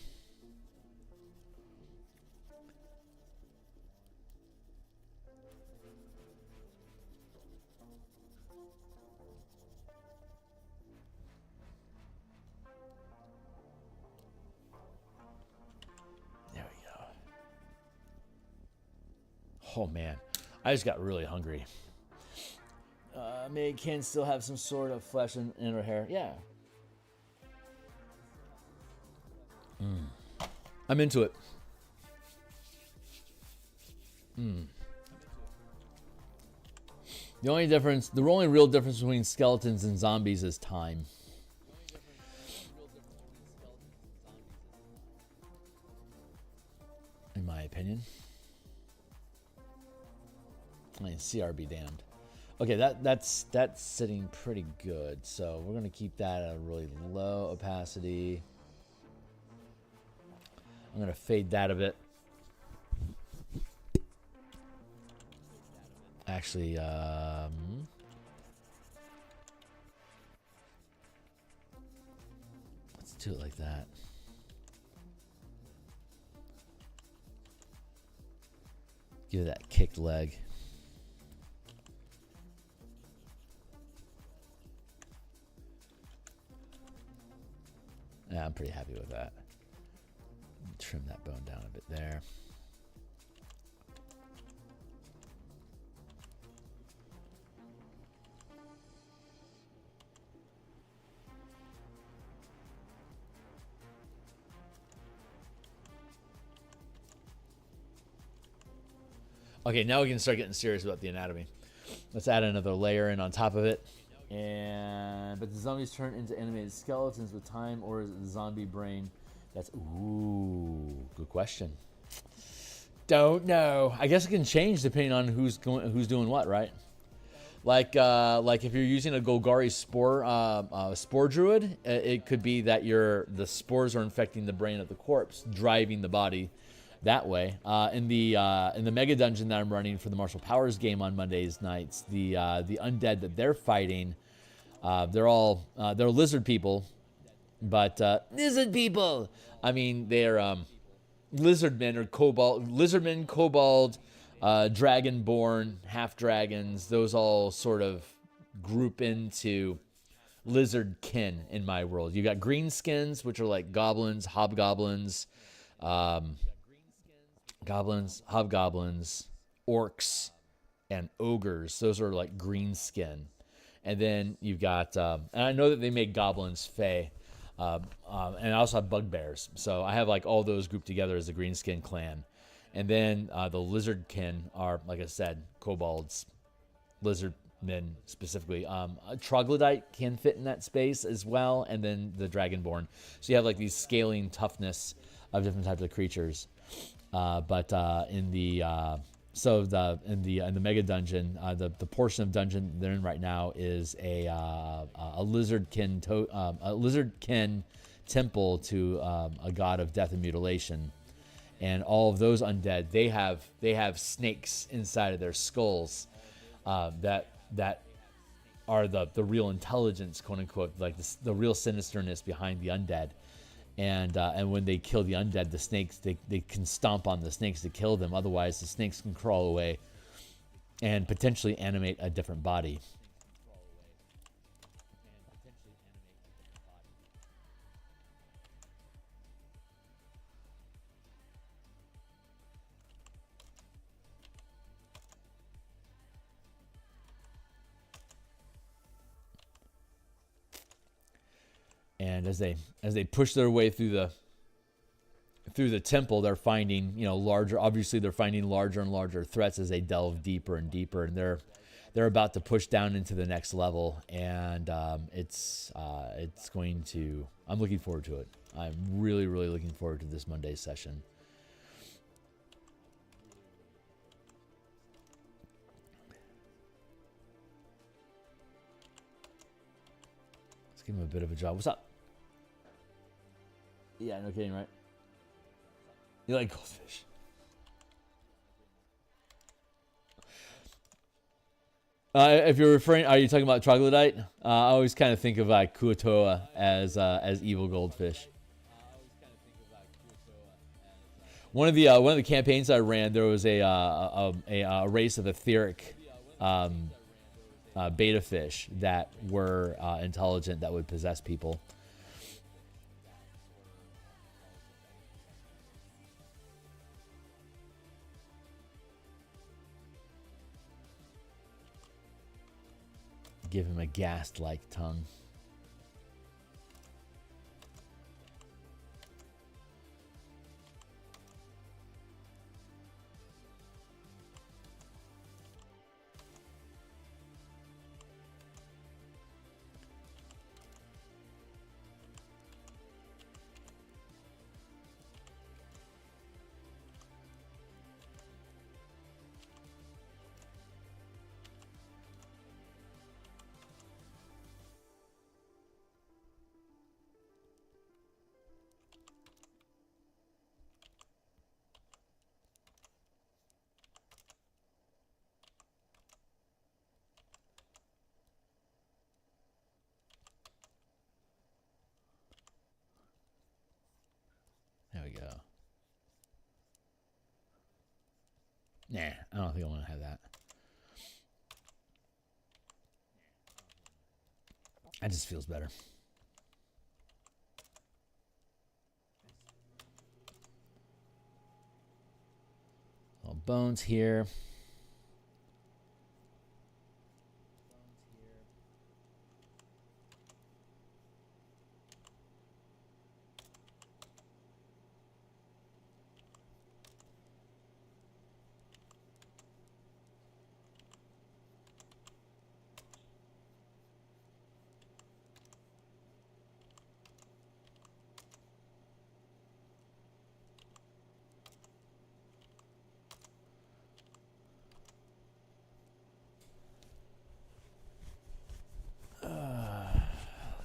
There we go. Oh man, I just got really hungry. May can still have some sort of flesh in her hair. Yeah. I'm into it. The only real difference between skeletons and zombies is time. In my opinion. I mean, CR be damned. Okay, that's sitting pretty good. So we're gonna keep that at a really low opacity. I'm gonna fade that a bit. Actually, let's do it like that. Give it that kicked leg. Yeah, I'm pretty happy with that. Trim that bone down a bit there. Okay, now we can start getting serious about the anatomy. Let's add another layer in on top of it. But the zombies turn into animated skeletons with time, or is it the zombie brain? That's good question. Don't know. I guess it can change depending on who's doing what, right? Like if you're using a Golgari spore druid, it could be that the spores are infecting the brain of the corpse, driving the body that way. In the mega dungeon that I'm running for the Martial Powers game on Mondays nights, the undead that they're fighting, they're lizard people, but lizard people. I mean, they're lizardmen or lizardmen, kobold, dragonborn, half dragons. Those all sort of group into lizard kin in my world. You got greenskins, which are like goblins, hobgoblins, hobgoblins, orcs, and ogres. Those are like green skin. And then you've got, and I know that they make goblins fey, and I also have bugbears. So I have like all those grouped together as the green skin clan. And then the lizard kin are, like I said, kobolds, lizard men specifically. A troglodyte can fit in that space as well, and then the dragonborn. So you have like these scaling toughness of different types of creatures. But in the mega dungeon, the portion of dungeon they're in right now is a lizardkin temple to a god of death and mutilation, and all of those undead they have snakes inside of their skulls that are the real intelligence, quote unquote, like the real sinisterness behind the undead. And when they kill the undead, the snakes, they can stomp on the snakes to kill them. Otherwise, the snakes can crawl away and potentially animate a different body. And as they push their way through the temple, they're finding, obviously they're finding larger and larger threats as they delve deeper and deeper, and they're about to push down into the next level, and it's going to. I'm looking forward to it. I'm really, really looking forward to this Monday session. Let's give him a bit of a job. What's up? Yeah, no kidding, right? You like goldfish? If you're referring, are you talking about troglodyte? I always kind of think of like Kuatoa as evil goldfish. One of the campaigns I ran, there was a race of the Theurgy beta fish that were intelligent, that would possess people. Give him a ghast-like tongue. There we go. Nah, I don't think I want to have that. That just feels better. bones here.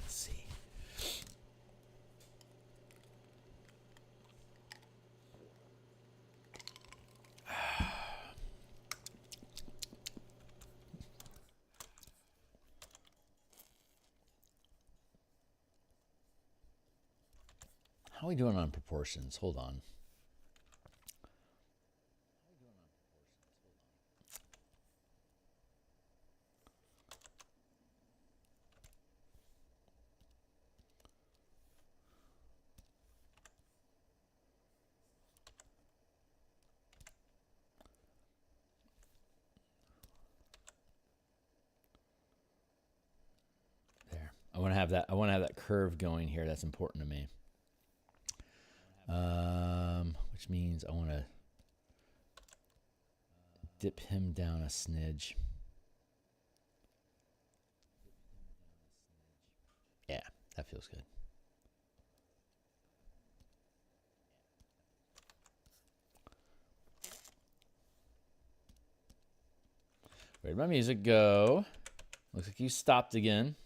Let's see. How are we doing on proportions? Hold on. I want to have that. I want to have that curve going here. That's important to me. Which means I want to dip him down a smidge. Yeah, that feels good. Where'd my music go? Looks like you stopped again.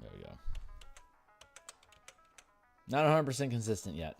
There we go. Not 100% consistent yet.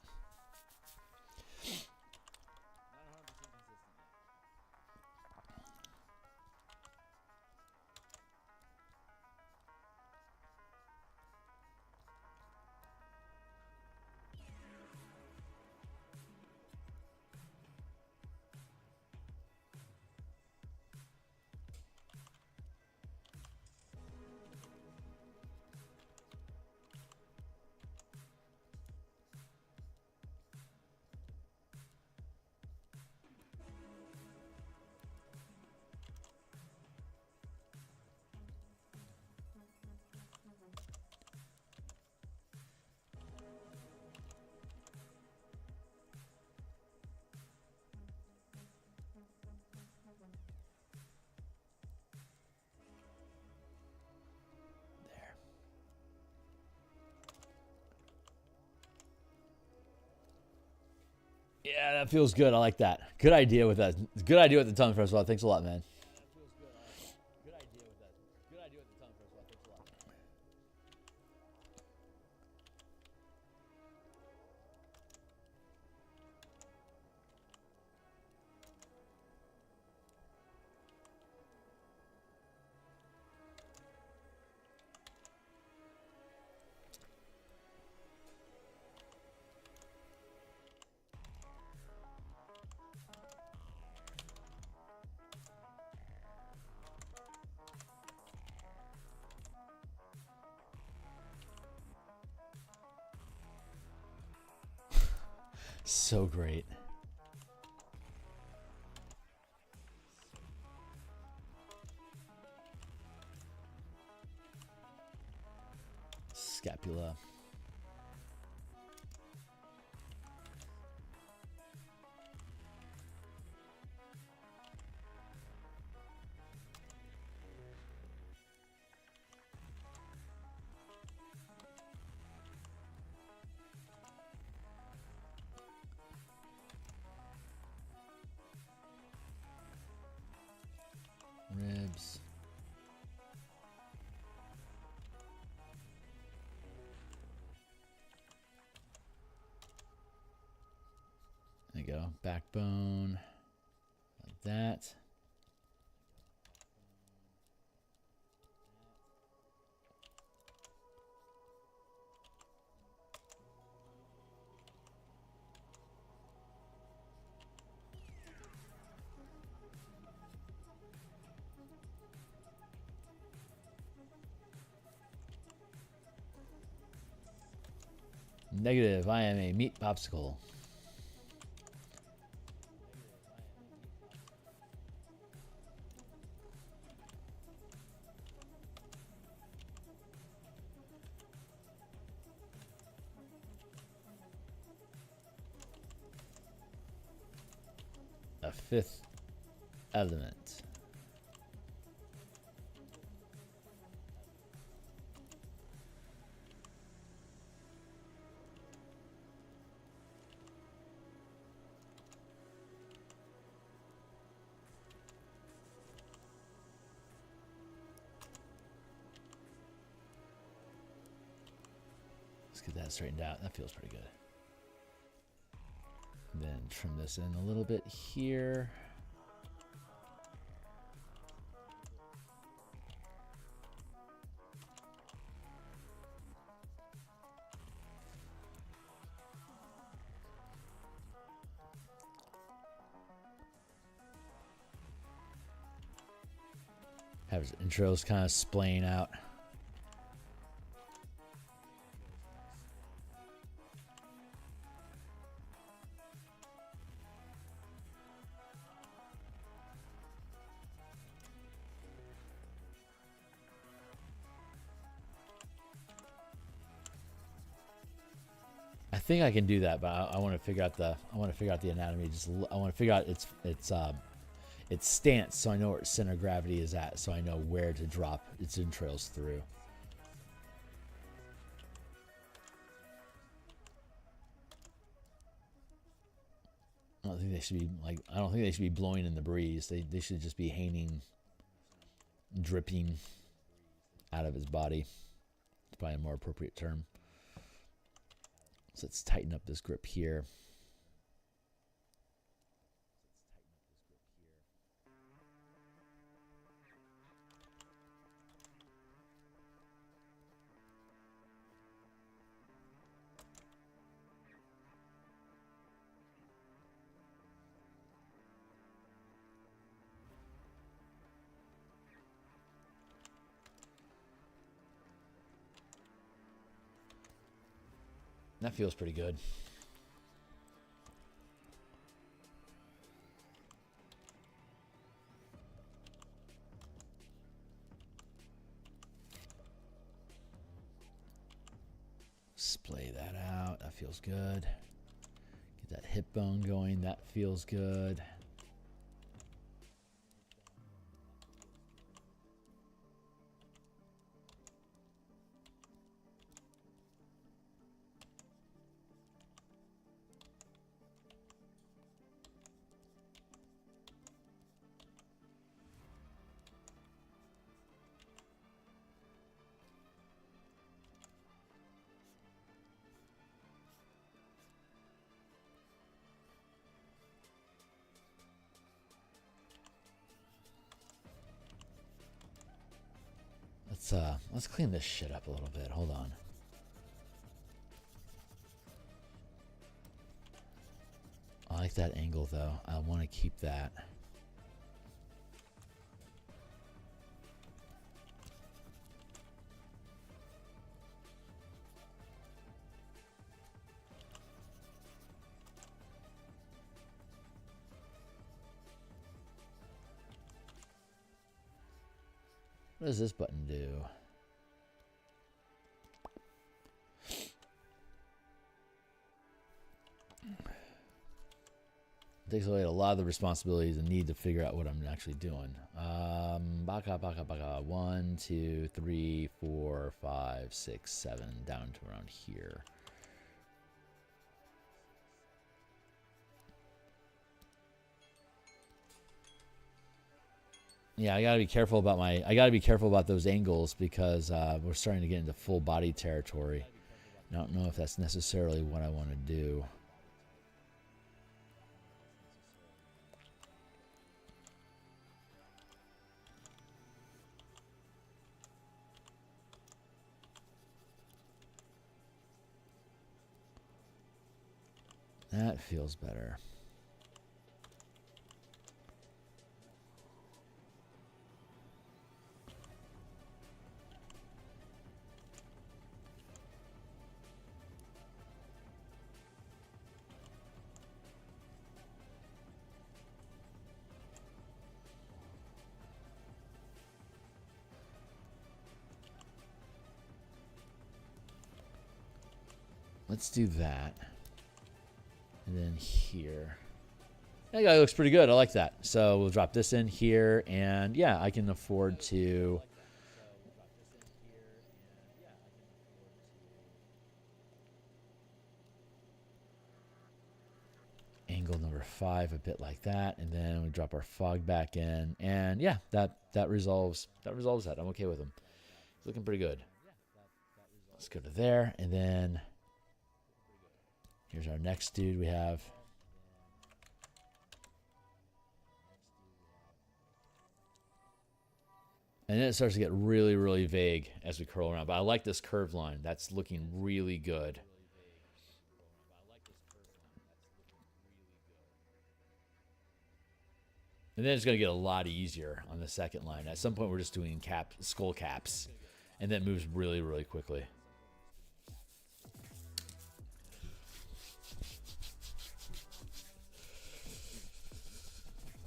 Yeah, that feels good. I like that. Good idea with that. Good idea with the tongue first of all. Thanks a lot, man. So great. Scapula. Ribs. There you go. Backbone. Like that. Negative. I am a meat popsicle. A fifth element. Let's get that straightened out. That feels pretty good. Then trim this in a little bit here. Have his intros kind of splaying out. I think I can do that, but I want to figure out the anatomy. I want to figure out its stance, so I know where its center of gravity is at, so I know where to drop its entrails through. I don't think they should be I don't think they should be blowing in the breeze. They should just be hanging, dripping out of his body. It's probably a more appropriate term. So let's tighten up this grip here. That feels pretty good. Splay that out. That feels good. Get that hip bone going. That feels good. Let's clean this shit up a little bit. Hold on. I like that angle though. I want to keep that. What does this button do? It takes away a lot of the responsibilities and need to figure out what I'm actually doing. Baka, baka, baka. 1, 2, 3, 4, 5, 6, 7, down to around here. Yeah, I gotta be careful about those angles because we're starting to get into full body territory. I don't know if that's necessarily what I want to do. That feels better. let's do that. And then here. That guy looks pretty good. I like that. So we'll drop this in here. And yeah, I can afford to... angle number 5 a bit like that, and then we drop our fog back in, and yeah, that resolves that. I'm okay with him. He's looking pretty good. Let's go to there, and then here's our next dude we have. And then it starts to get really, really vague as we curl around. But I like this curved line. That's looking really good. And then it's going to get a lot easier on the second line. At some point, we're just doing skull caps. And then it moves really, really quickly.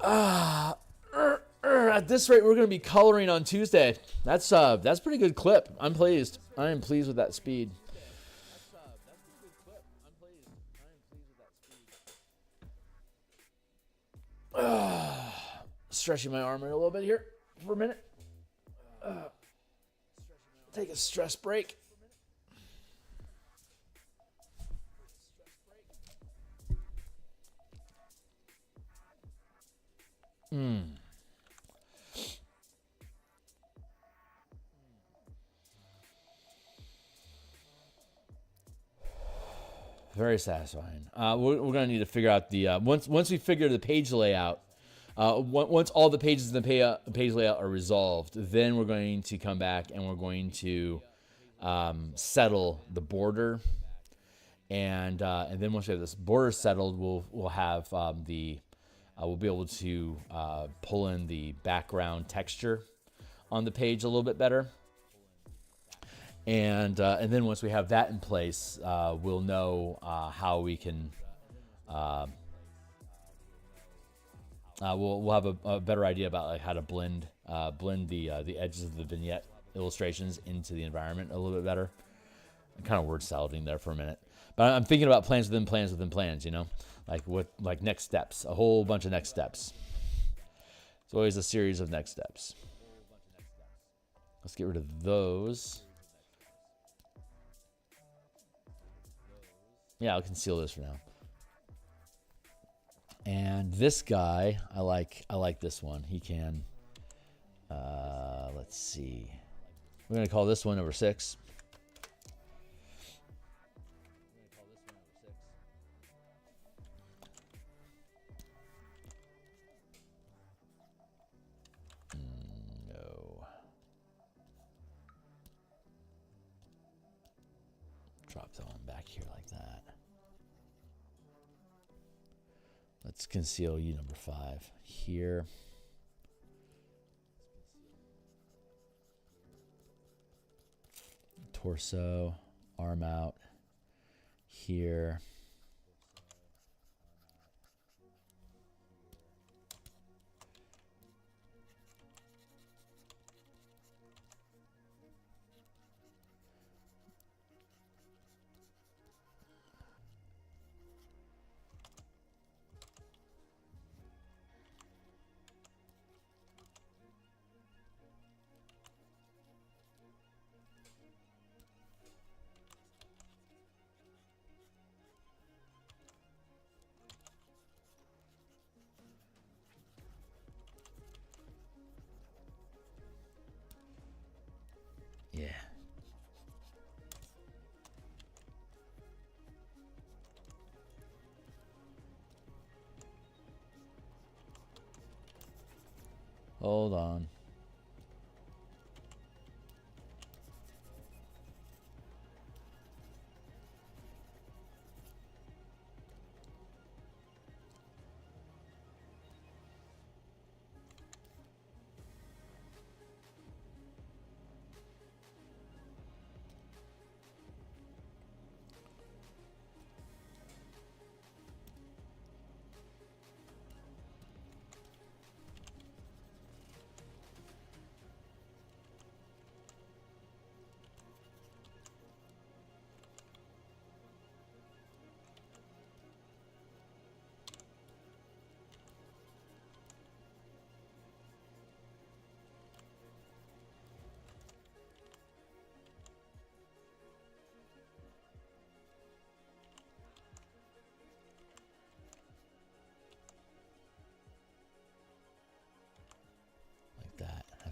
At this rate, we're going to be coloring on Tuesday. That's pretty good clip. I'm pleased. I am pleased with that speed. Stretching my arm a little bit here for a minute. Take a stress break. Very satisfying. We're going to need to figure out the once we figure the page layout. Once all the pages in the page layout are resolved, then we're going to come back and we're going to settle the border, and then once we have this border settled, we'll have we'll be able to pull in the background texture on the page a little bit better, and then once we have that in place, we'll know how we can. We'll have a better idea about like how to blend the edges of the vignette illustrations into the environment a little bit better. I'm kind of word salading there for a minute, but I'm thinking about plans within plans within plans. You know, like next steps, a whole bunch of next steps. It's always a series of next steps. Let's get rid of those. Yeah, I'll conceal this for now. And this guy, I like this one. He can, let's see. We're going to call this one number 6. No. Drop that one back here like that. Let's conceal you number 5 here. Torso, arm out here. Yeah. Hold on.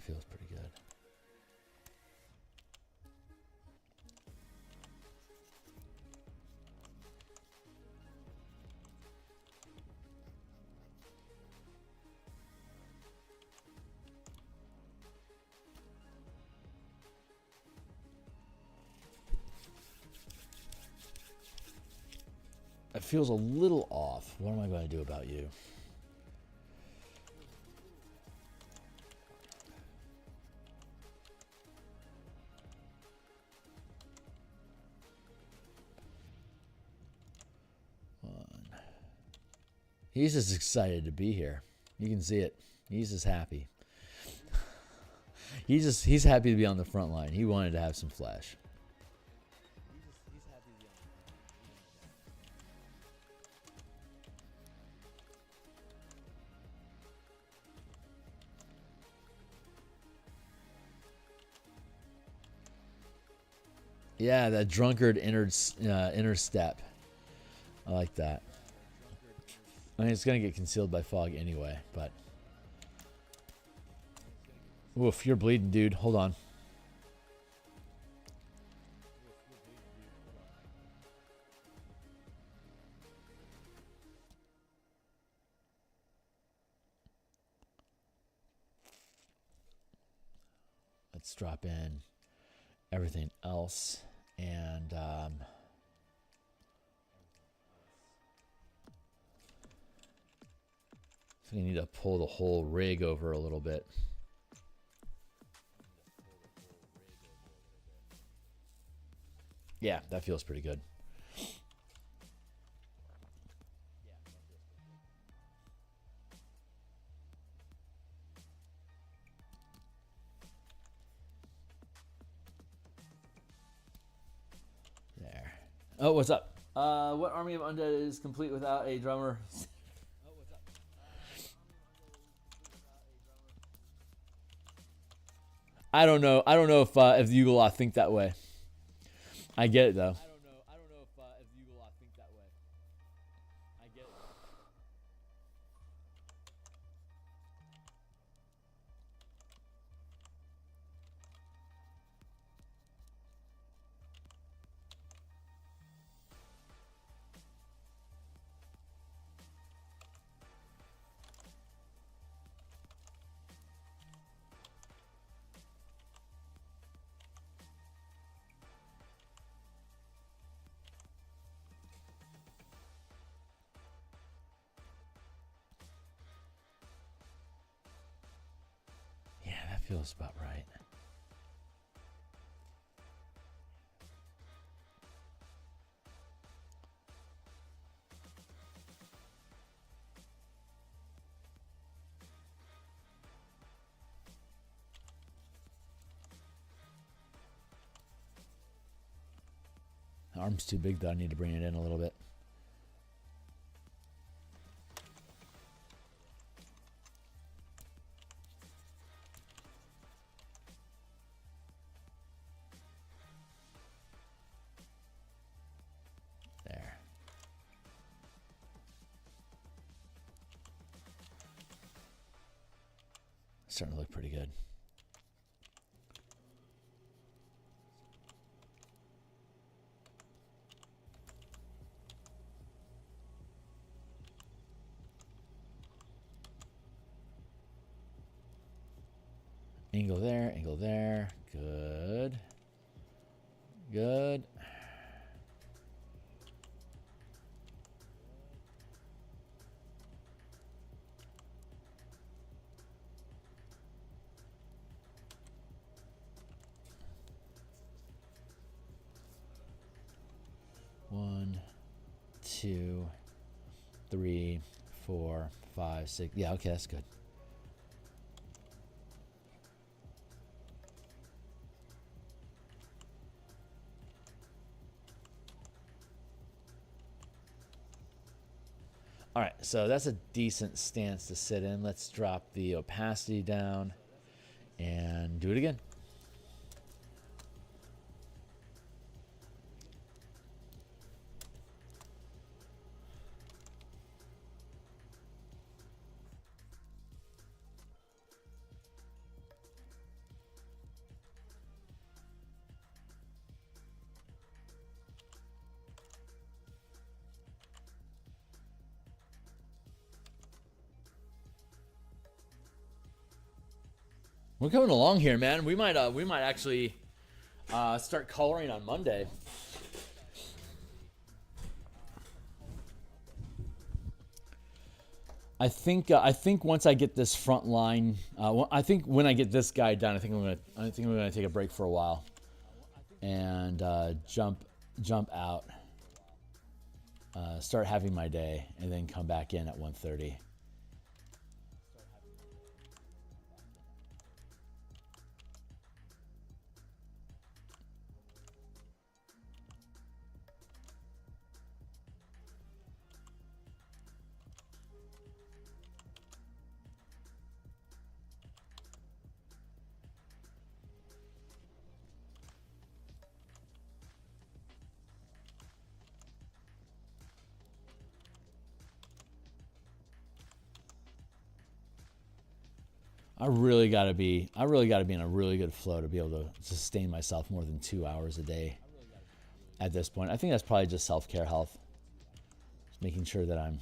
feels pretty good. It feels a little off. What am I going to do about you? He's just excited to be here. You can see it. He's just happy. He's happy to be on the front line. He wanted to have some flesh. Yeah, that drunkard inner step. I like that. I mean, it's going to get concealed by fog anyway, but... Oof, you're bleeding, dude. Hold on. Let's drop in everything else, and... So you need to pull the whole rig over a little bit. Yeah, that feels pretty good. There. Oh, what's up? What army of undead is complete without a drummer? I don't know. I don't know if Yugoloth think that way. I get it though. I don't know if Yugoloth think that way. I get it. Feels about right. The arm's too big though. I need to bring it in a little bit. Starting to look pretty good. Angle there, angle there. Good. Good. One, 2, 3, 4, 5, 6. Yeah, okay, that's good. All right, so that's a decent stance to sit in. Let's drop the opacity down and do it again. We're coming along here, man. We might actually start coloring on Monday. I think once I get this front line, I think when I get this guy done, I think I'm gonna take a break for a while, and jump out, start having my day, and then come back in at 1:30. I really gotta be in a really good flow to be able to sustain myself more than 2 hours a day. At this point, I think that's probably just self-care health. Just making sure that I'm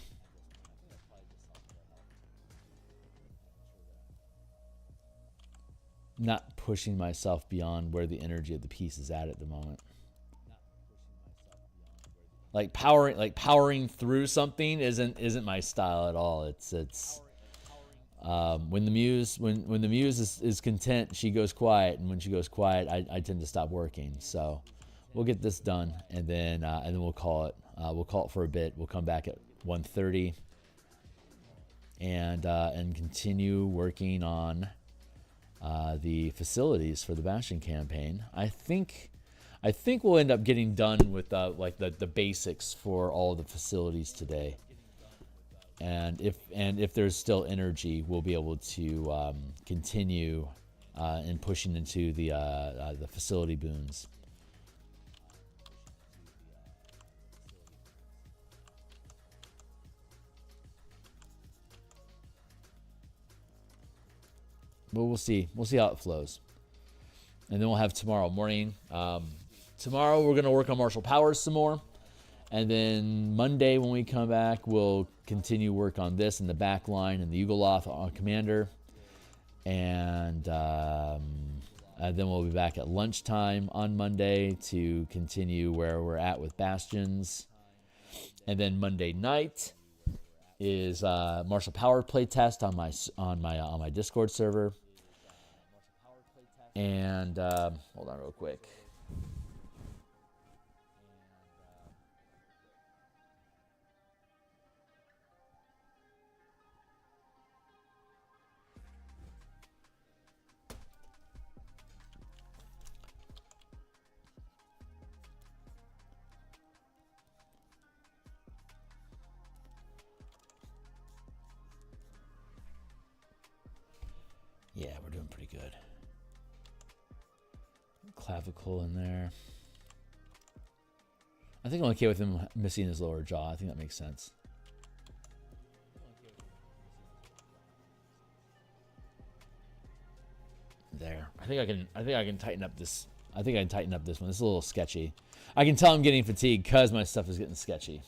not pushing myself beyond where the energy of the piece is at the moment. Like powering through something isn't my style at all. It's when the muse is content, she goes quiet, and when she goes quiet, I tend to stop working. So we'll get this done, and then we'll call it. We'll call it for a bit. We'll come back at 1:30 and continue working on the facilities for the Bastion campaign. I think we'll end up getting done with like the basics for all the facilities today. And if there's still energy, we'll be able to continue in pushing into the facility boons. But we'll see. We'll see how it flows. And then we'll have tomorrow morning. Tomorrow we're going to work on martial powers some more. And then Monday when we come back, we'll continue work on this in the back line and the Yugoloth on Commander. And then we'll be back at lunchtime on Monday to continue where we're at with Bastions. And then Monday night is martial power playtest on my Discord server. And hold on real quick. Yeah, we're doing pretty good. Clavicle in there. I think I'm okay with him missing his lower jaw. I think that makes sense. There. I think I can tighten up this. I think I can tighten up this one. This is a little sketchy. I can tell I'm getting fatigued because my stuff is getting sketchy.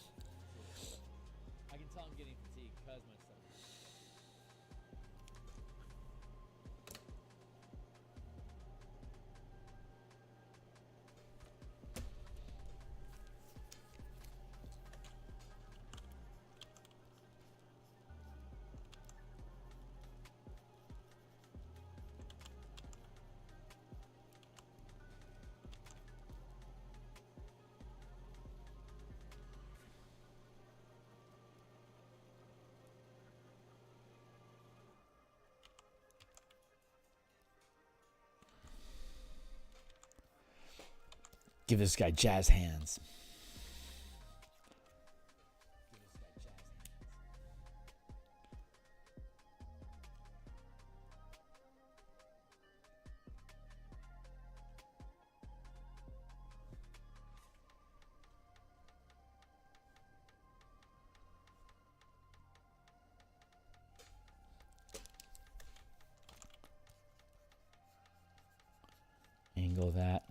Give this guy jazz hands. Angle that,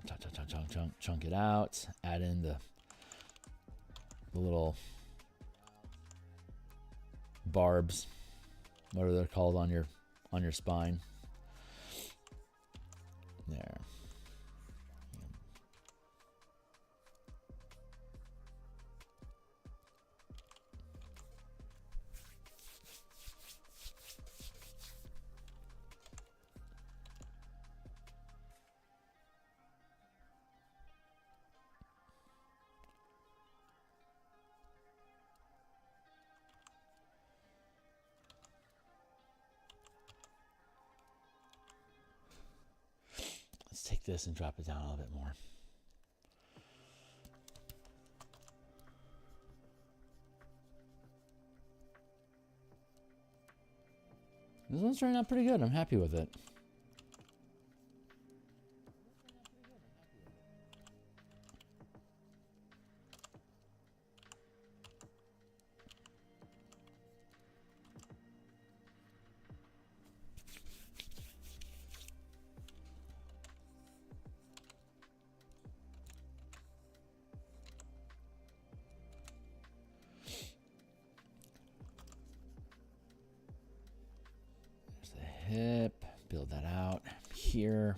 chunk it out, add in the little barbs, whatever they're called on your spine. There. Let's take this and drop it down a little bit more. This one's turning out pretty good. I'm happy with it. Hip, build that out here.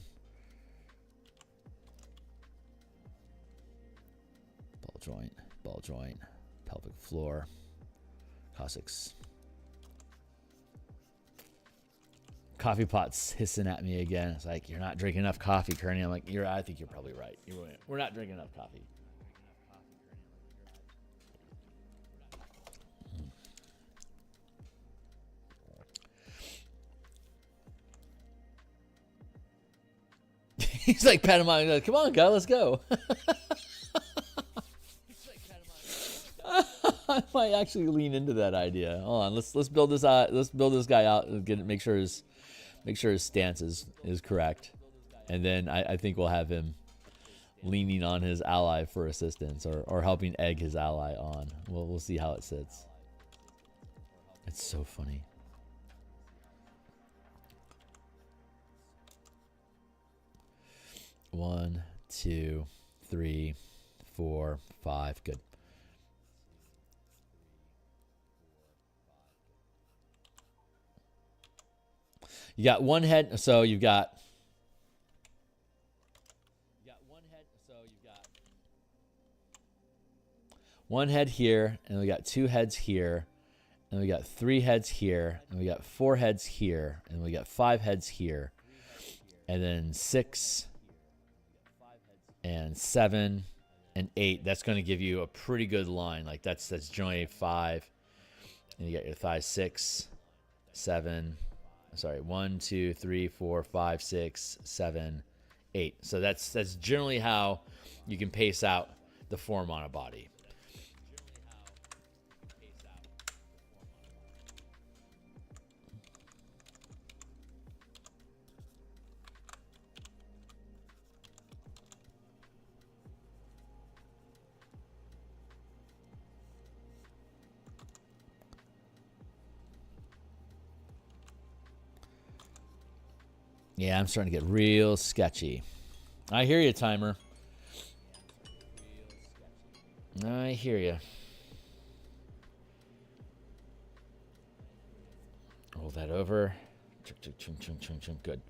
Ball joint, pelvic floor, coccyx. Coffee pot's hissing at me again. It's like, you're not drinking enough coffee, Kearney. I'm like, I think you're probably right. We're not drinking enough coffee. He's like, pat him on. He's like, come on, guy, let's go. I might actually lean into that idea. Hold on, let's build this out. Let's build this guy out and make sure his stance is correct, and then I think we'll have him leaning on his ally for assistance or helping egg his ally on. We'll see how it sits. It's so funny. One, 2, 3, 4, 5. Good. You got one head, so you've got. One head here, and we got 2 heads here, and we got 3 heads here, and we got 4 heads here, and we got 5 heads here, and then 6. And 7 and 8. That's going to give you a pretty good line. Like that's joint 5. And you got your thigh 6, 7. Sorry, 1, 2, 3, 4, 5, 6, 7, 8. So that's generally how you can pace out the form on a body. Yeah, I'm starting to get real sketchy. I hear you, timer. I hear you. Roll that over. Good.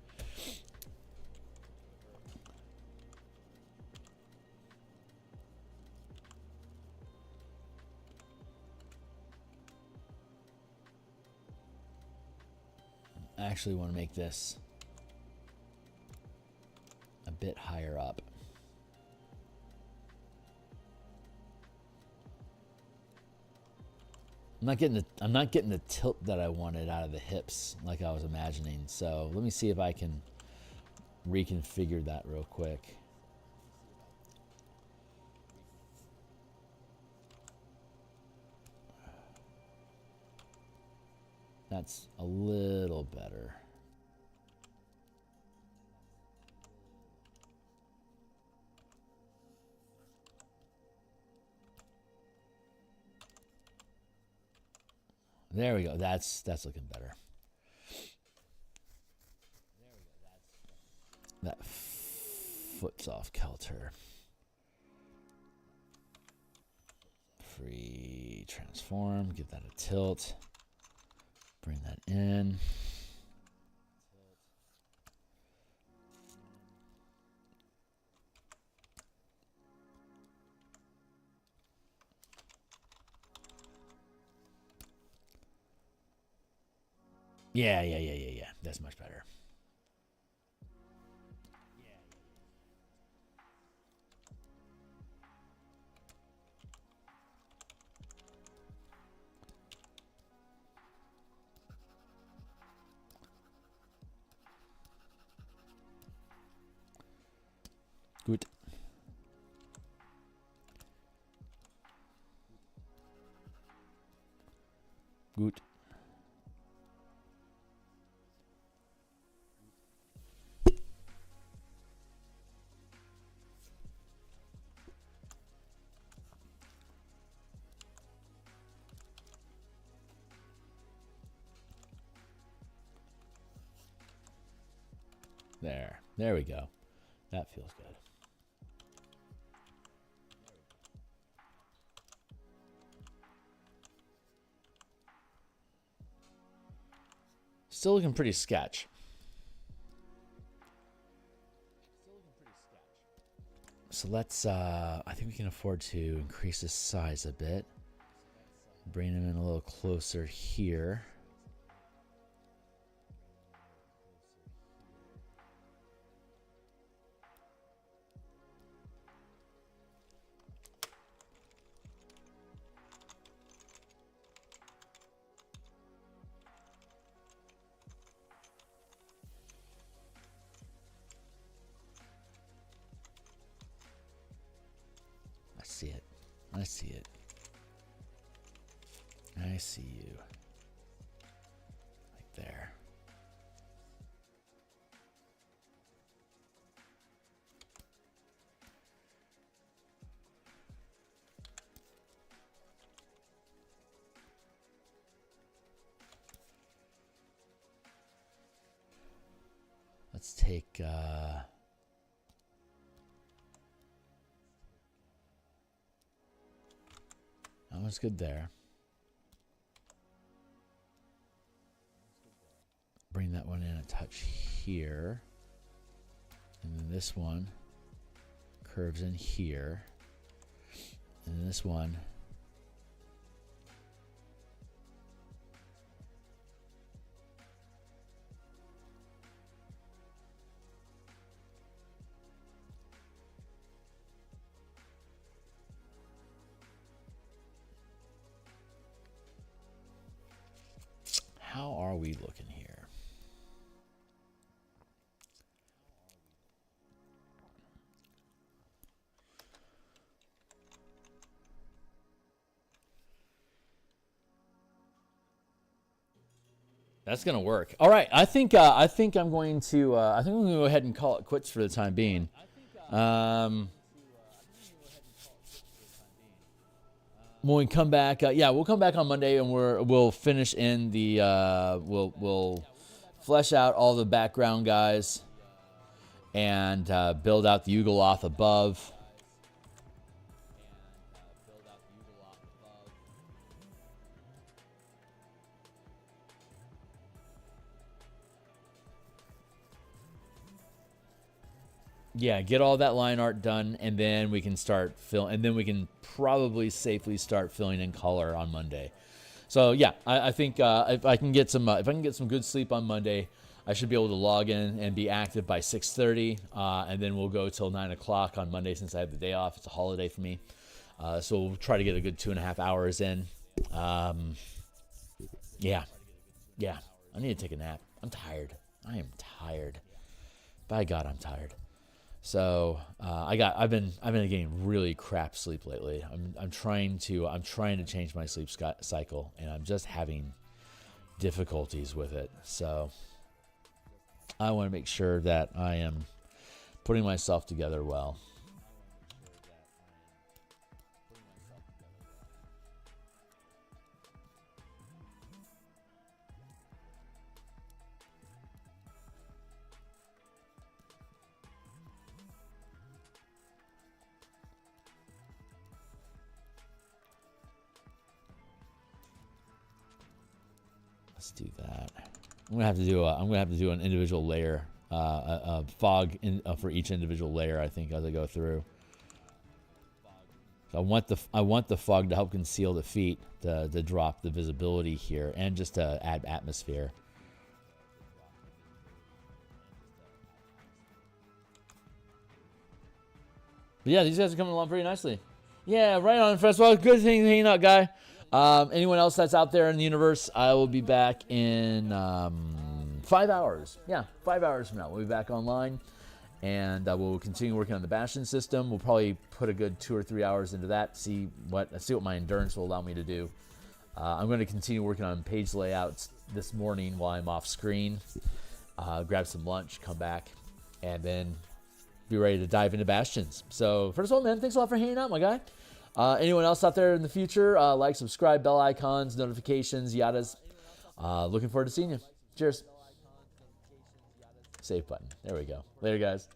I actually want to make this a bit higher up. I'm not getting the tilt that I wanted out of the hips like I was imagining. So let me see if I can reconfigure that real quick. That's a little better. There we go. That's looking better. That foot's off kilter. Free transform. Give that a tilt. Bring that in. Yeah. That's much better. Good. Good. There we go. That feels good. Still looking pretty sketch. So let's, I think we can afford to increase his size a bit. Bring him in a little closer here. I see it. I see you. Right there. Let's take that one's good there. Bring that one in a touch here. And then this one curves in here. And then this one how are we looking here? That's gonna work. All right, I think I'm going to go ahead and call it quits for the time being. When we come back, yeah, we'll come back on Monday and we'll finish in the we'll flesh out all the background guys and build out the Ugoloth above. Yeah, get all that line art done, and then we can start and then we can probably safely start filling in color on Monday. So yeah, I think if I can get some good sleep on Monday, I should be able to log in and be active by 6:30, and then we'll go till 9 o'clock on Monday since I have the day off. It's a holiday for me, so we'll try to get a good 2.5 hours in. Yeah, I need to take a nap. I'm tired. I am tired. By God, I'm tired. So I've been getting really crap sleep lately. I'm trying to change my sleep cycle, and I'm just having difficulties with it. So I want to make sure that I am putting myself together well. Let's do that. I'm gonna have to do an individual layer, a fog for each individual layer. I think as I go through. So I want the fog to help conceal the feet, to drop the visibility here, and just to add atmosphere. But yeah, these guys are coming along pretty nicely. Yeah, right on, Francois. Good thing hanging out, guy. Anyone else that's out there in the universe, I will be back in 5 hours. Yeah, 5 hours from now. We'll be back online. And we'll continue working on the Bastion system. We'll probably put a good 2 or 3 hours into that. See what my endurance will allow me to do. I'm going to continue working on page layouts this morning while I'm off screen. Grab some lunch, come back, and then be ready to dive into Bastions. So first of all, man, thanks a lot for hanging out, my guy. Anyone else out there in the future, like, subscribe, bell icons, notifications, yadas. Looking forward to seeing you. Cheers. Save button. There we go. Later, guys.